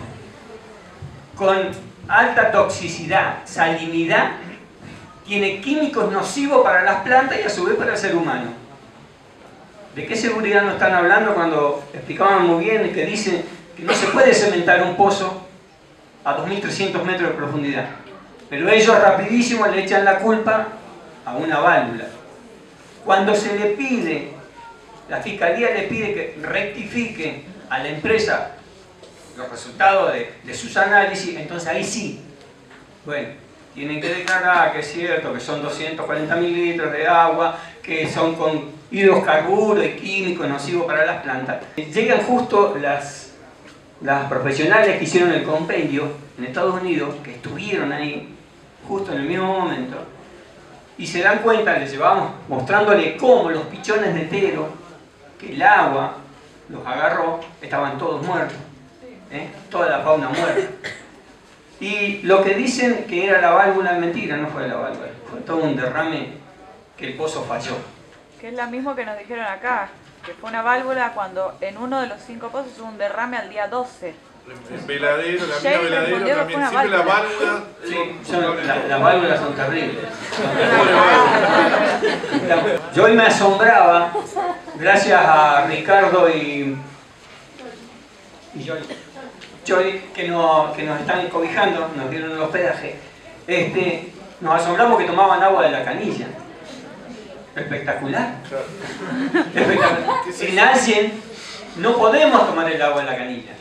con alta toxicidad, salinidad, tiene químicos nocivos para las plantas y a su vez para el ser humano. ¿De qué seguridad nos están hablando cuando explicaban muy bien que dicen que no se puede cementar un pozo a 2.300 metros de profundidad? Pero ellos rapidísimo le echan la culpa a una válvula. Cuando se le pide, la fiscalía le pide que rectifique a la empresa los resultados de sus análisis, entonces ahí sí, bueno, tienen que declarar que es cierto que son 240.000 litros de agua, que son con hidrocarburos y químicos nocivos para las plantas. Llegan justo las profesionales que hicieron el compendio en Estados Unidos, que estuvieron ahí justo en el mismo momento, y se dan cuenta, les llevamos mostrándole cómo los pichones de tero, que el agua los agarró, estaban todos muertos, toda la fauna muerta. Y lo que dicen que era la válvula, mentira, no fue la válvula, fue todo un derrame que el pozo falló. Que es lo mismo que nos dijeron acá, que fue una válvula cuando en uno de los 5 pozos hubo un derrame al día 12. El veladero, la mina Jay veladero respondió que también, fue una siempre la válvula. válvula. Sí, las válvulas son terribles. Yo hoy me asombraba, gracias a Ricardo y Joy, que nos están cobijando, nos dieron el hospedaje, nos asombramos que tomaban agua de la canilla. Espectacular. Espectacular. En Allen no podemos tomar el agua de la canilla.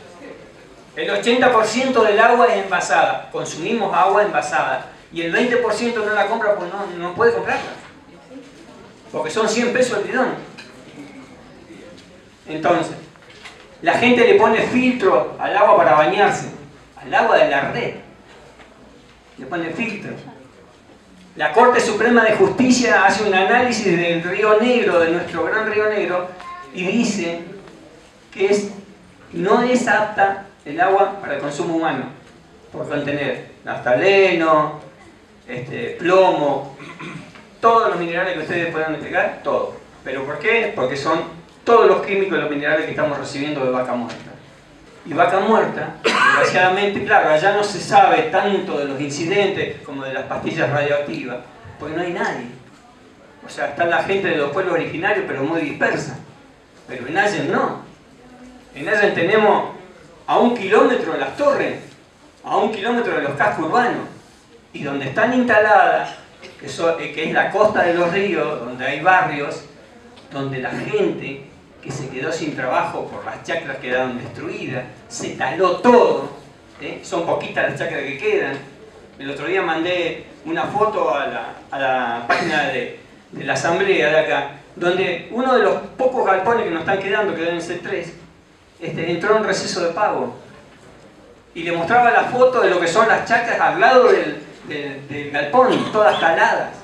El 80% del agua es envasada, consumimos agua envasada, y el 20% no la compra porque no puede comprarla, porque son 100 pesos el bidón. Entonces, la gente le pone filtro al agua para bañarse, al agua de la red, le pone filtro. La Corte Suprema de Justicia hace un análisis del Río Negro, de nuestro gran Río Negro, y dice que no es apta el agua para el consumo humano, por contener naftaleno, plomo, todos los minerales que ustedes puedan explicar, todo. ¿Pero por qué? Porque son todos los químicos y los minerales que estamos recibiendo de vaca muerta. Y vaca muerta, desgraciadamente, claro, allá no se sabe tanto de los incidentes como de las pastillas radioactivas, porque no hay nadie. O sea, está la gente de los pueblos originarios, pero muy dispersa. Pero en Allen no. En Allen tenemos a 1 kilómetro de las torres, a 1 kilómetro de los cascos urbanos, y donde están instaladas, que es la costa de los ríos, donde hay barrios, donde la gente que se quedó sin trabajo por las chacras que quedaron destruidas, se taló todo, son poquitas las chacras que quedan. El otro día mandé una foto a la página de la asamblea de acá, donde uno de los pocos galpones que nos están quedando, que deben ser 3, entró en receso de pago, y le mostraba la foto de lo que son las chacras al lado del galpón, todas taladas.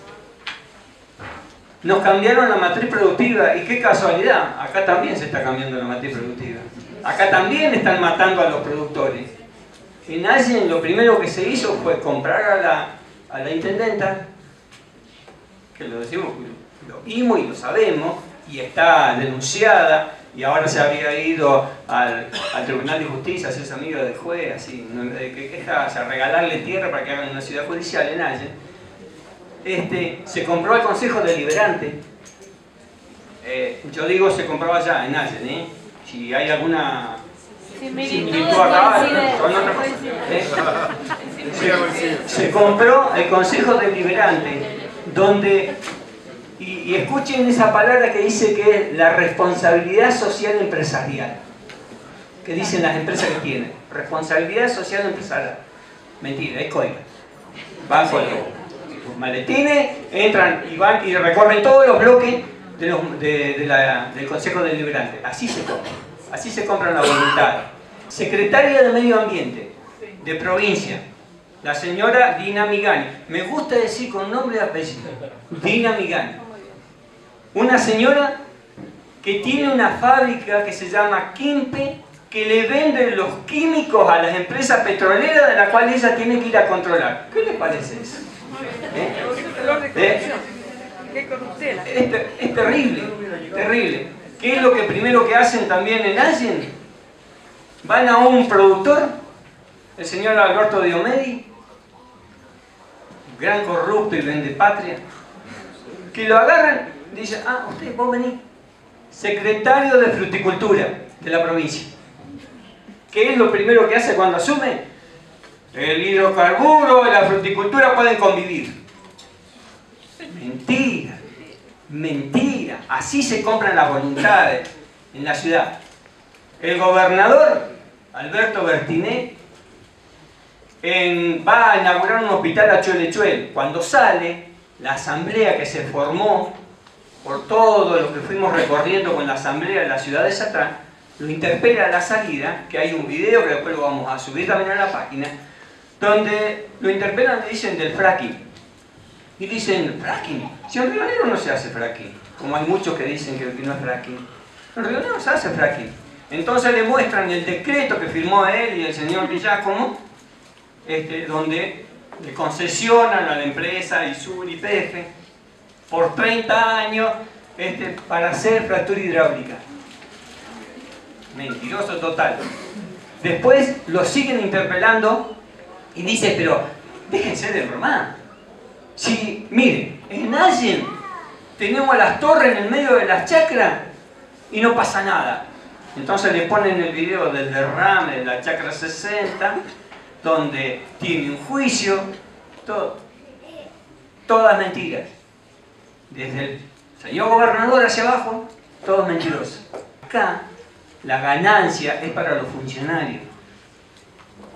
Nos cambiaron la matriz productiva, y qué casualidad, acá también se está cambiando la matriz productiva. Acá también están matando a los productores. En Allen lo primero que se hizo fue comprar a la intendenta, que lo decimos, lo vimos y lo sabemos, y está denunciada, y ahora se había ido al Tribunal de Justicia a hacerse amiga del juez, así, que quejarse, a regalarle tierra para que hagan una ciudad judicial en Allen. Se compró al Consejo Deliberante. Yo digo se compró allá en Allen, si hay alguna similitud acá, son otra cosa. se compró el Consejo Deliberante, donde, y escuchen esa palabra que dice que es la responsabilidad social empresarial, que dicen las empresas que tienen, responsabilidad social empresarial. Mentira, es coima. Van con los maletines, entran y van y recorren todos los bloques del Consejo Deliberante. Así se compran la voluntad. Secretaria de Medio Ambiente de provincia, la señora Dina Migani. Me gusta decir con nombre y apellido. Dina Migani. Una señora que tiene una fábrica que se llama Quimpe, que le vende los químicos a las empresas petroleras de las cuales ella tiene que ir a controlar. ¿Qué le parece eso? Qué corruptela. Es terrible, terrible. ¿Qué es lo que primero que hacen también en Allen? Van a un productor, el señor Alberto Diomedi, gran corrupto y vendepatria, que lo agarran y dicen, ah, usted, vos venís, secretario de Fruticultura de la provincia. ¿Qué es lo primero que hace cuando asume? El hidrocarburo y la fruticultura pueden convivir. Mentira, mentira. Así se compran las voluntades en la ciudad. El gobernador, Alberto Bertinet, va a inaugurar un hospital a Cholechuel. Cuando sale, la asamblea que se formó por todo lo que fuimos recorriendo con la asamblea de la ciudad de Satrán, lo interpela a la salida, que hay un video que después lo vamos a subir también a la página, donde lo interpelan y dicen del fracking. Y dicen, ¿fracking? Si en Río Negro no se hace fracking, como hay muchos que dicen que no es fracking. En Río Negro se hace fracking. Entonces le muestran el decreto que firmó él y el señor Villacomo, donde le concesionan a la empresa ISUR y PF por 30 años para hacer fractura hidráulica. Mentiroso total. Después lo siguen interpelando y dice, pero déjense de bromar. Si, miren, en Allen tenemos las torres en el medio de las chacras y no pasa nada. Entonces le ponen el video del derrame de la chacra 60, donde tiene un juicio, todas mentiras. Desde el señor gobernador hacia abajo, todos mentirosos. Acá la ganancia es para los funcionarios,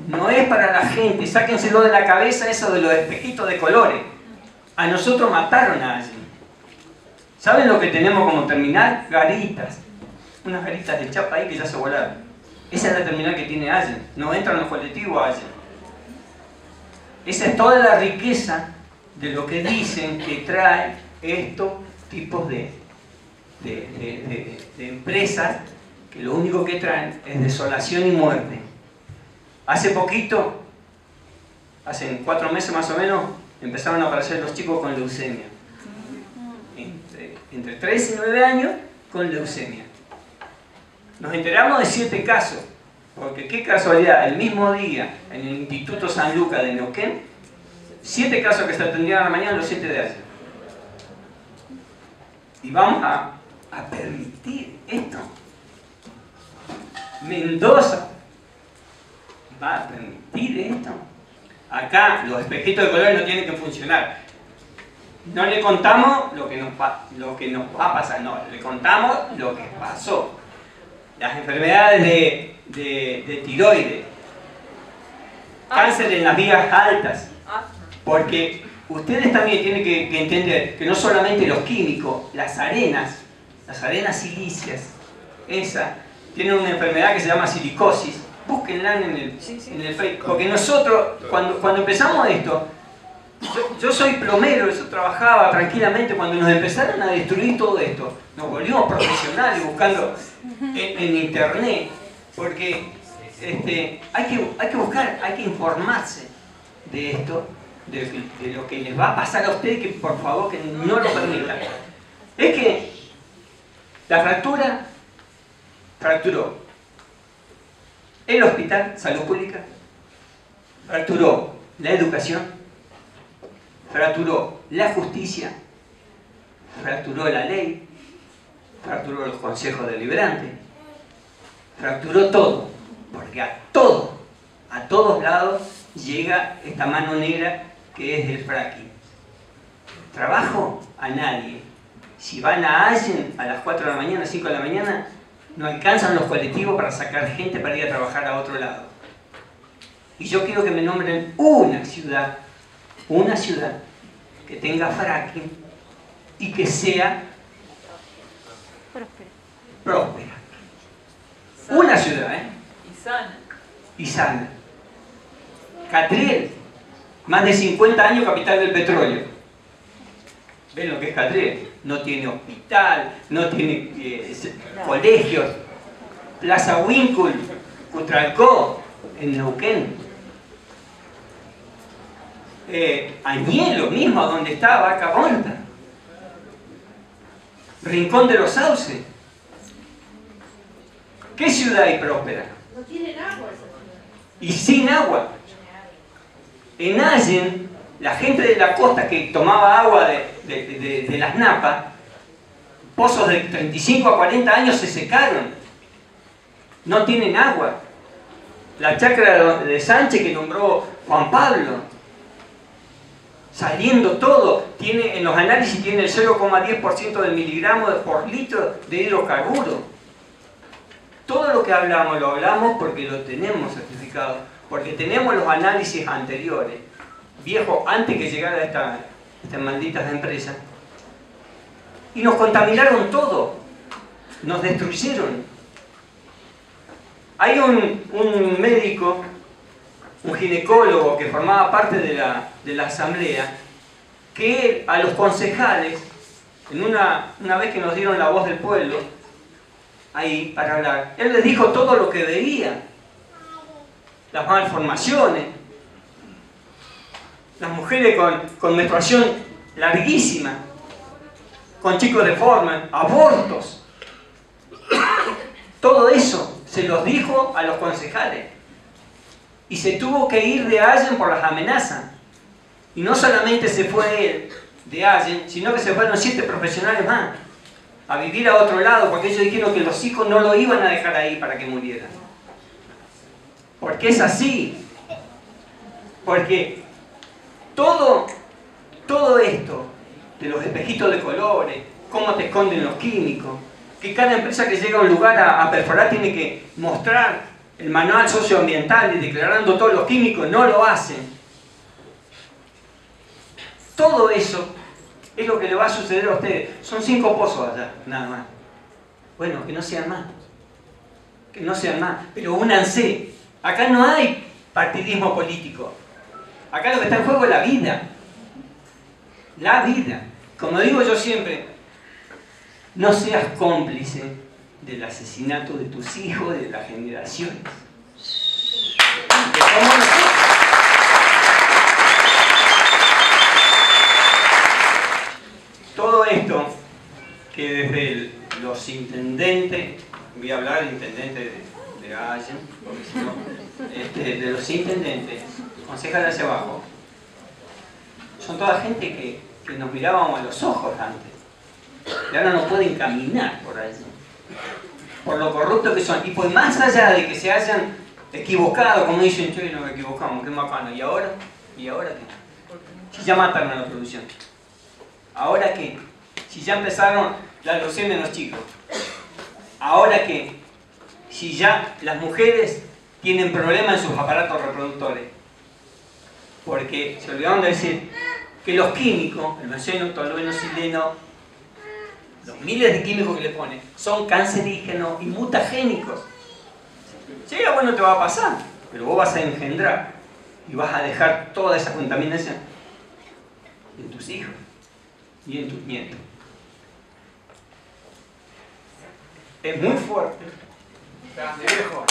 no es para la gente. Sáquenselo de la cabeza eso de los espejitos de colores. A nosotros mataron a alguien. ¿Saben lo que tenemos como terminal? Garitas. Unas garitas de chapa ahí que ya se volaron. Esa es la terminal que tiene Allen. No entran los colectivos a Allen. Esa es toda la riqueza de lo que dicen que trae estos tipos de empresas, que lo único que traen es desolación y muerte. Hace poquito, hace 4 meses más o menos, empezaron a aparecer los chicos con leucemia. Entre 3 y 9 años con leucemia. Nos enteramos de 7 casos, porque qué casualidad, el mismo día en el Instituto San Lucas de Neuquén, 7 casos que se atendían a la mañana, los 7 de ayer. Y vamos a permitir esto. Mendoza va a permitir esto. Acá los espejitos de colores no tienen que funcionar. No le contamos lo que nos va a pasar, no, le contamos lo que pasó. Las enfermedades de tiroides, cáncer en las vías altas, porque ustedes también tienen que entender que no solamente los químicos, las arenas silíceas, esa, tienen una enfermedad que se llama silicosis. Búsquenla en el Facebook, porque nosotros, cuando empezamos esto, yo soy plomero, yo trabajaba tranquilamente. Cuando nos empezaron a destruir todo esto, nos volvimos profesionales buscando en internet, porque hay que buscar, hay que informarse de esto, de lo que les va a pasar a ustedes, que por favor que no lo permitan. Es que la fracturó el hospital, salud pública, fracturó la educación, fracturó la justicia, fracturó la ley, fracturó los consejos deliberantes, fracturó todo, porque a todos lados llega esta mano negra que es el fracking. Trabajo a nadie. Si van a Allen a las 4 de la mañana, 5 de la mañana, no alcanzan los colectivos para sacar gente para ir a trabajar a otro lado. Y yo quiero que me nombren una ciudad que tenga fracking y que sea próspera. Una ciudad, y sana. Catriel, más de 50 años capital del petróleo. ¿Ven lo que es Catriel? No tiene hospital, no tiene colegios. Plaza Winkle, Cutralcó, en Neuquén. Añelo mismo, donde está Vaca Muerta. Rincón de los Sauces. ¿Qué ciudad hay próspera? No tienen agua. Y sin agua. En Allen, la gente de la costa que tomaba agua de las napas, pozos de 35 a 40 años se secaron. No tienen agua. La chacra de Sánchez que nombró Juan Pablo, saliendo todo, tiene, en los análisis tiene el 0,10% de miligramos por litro de hidrocarburo. Todo lo que hablamos, lo hablamos porque lo tenemos certificado, porque tenemos los análisis anteriores, viejos, antes que llegara estas malditas empresas, y nos contaminaron todo, nos destruyeron. Hay un médico, un ginecólogo que formaba parte de la asamblea, que a los concejales, en una vez que nos dieron la voz del pueblo, ahí para hablar, él les dijo todo lo que veía, las malformaciones, las mujeres con menstruación larguísima, con chicos deformes, abortos, todo eso se los dijo a los concejales y se tuvo que ir de Allen por las amenazas. Y no solamente se fue él de Allen, sino que se fueron 7 profesionales más a vivir a otro lado, porque ellos dijeron que los hijos no lo iban a dejar ahí para que muriera. Porque es así. Porque todo esto de los espejitos de colores, cómo te esconden los químicos, que cada empresa que llega a un lugar a perforar tiene que mostrar el manual socioambiental y declarando todos los químicos, no lo hacen. Todo eso es lo que le va a suceder a ustedes. Son 5 pozos allá, nada más. Bueno, que no sean más. Que no sean más. Pero únanse. Acá no hay partidismo político. Acá lo que está en juego es la vida. La vida. Como digo yo siempre, no seas cómplice del asesinato de tus hijos, de las generaciones. Todo esto que desde los intendentes, voy a hablar del intendente de Allen, porque si no, de los intendentes, concejales hacia abajo, son toda gente que nos mirábamos a los ojos antes, y ahora no pueden caminar por allí, por lo corruptos que son, y por más allá de que se hayan equivocado, como dicen, che, nos equivocamos, qué macano, ¿y ahora? ¿Y ahora qué? Si ya mataron a la producción. ¿Ahora qué? Si ya empezaron la leucemia en los chicos. ¿Ahora qué? Si ya las mujeres tienen problemas en sus aparatos reproductores. Porque se olvidaron de decir que los químicos, el benceno, tolueno, sileno, los miles de químicos que le ponen, son cancerígenos y mutagénicos. Sí, bueno, te va a pasar, pero vos vas a engendrar y vas a dejar toda esa contaminación en tus hijos y en tus nietos. Es muy fuerte. Grande, viejo.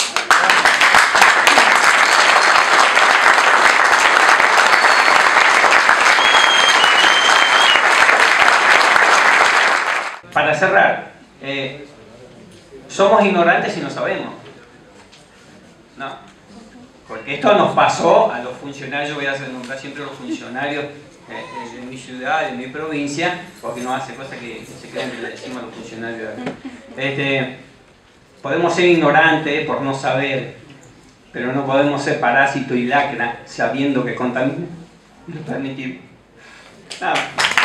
Para cerrar, somos ignorantes y no sabemos. No. Porque esto nos pasó a los funcionarios, voy a nombrar siempre a los funcionarios de mi ciudad, de mi provincia, porque no hace cosas que se creen que le decimos a los funcionarios. Podemos ser ignorantes por no saber, pero no podemos ser parásito y lacra sabiendo que contamina y lo permitimos. Nada.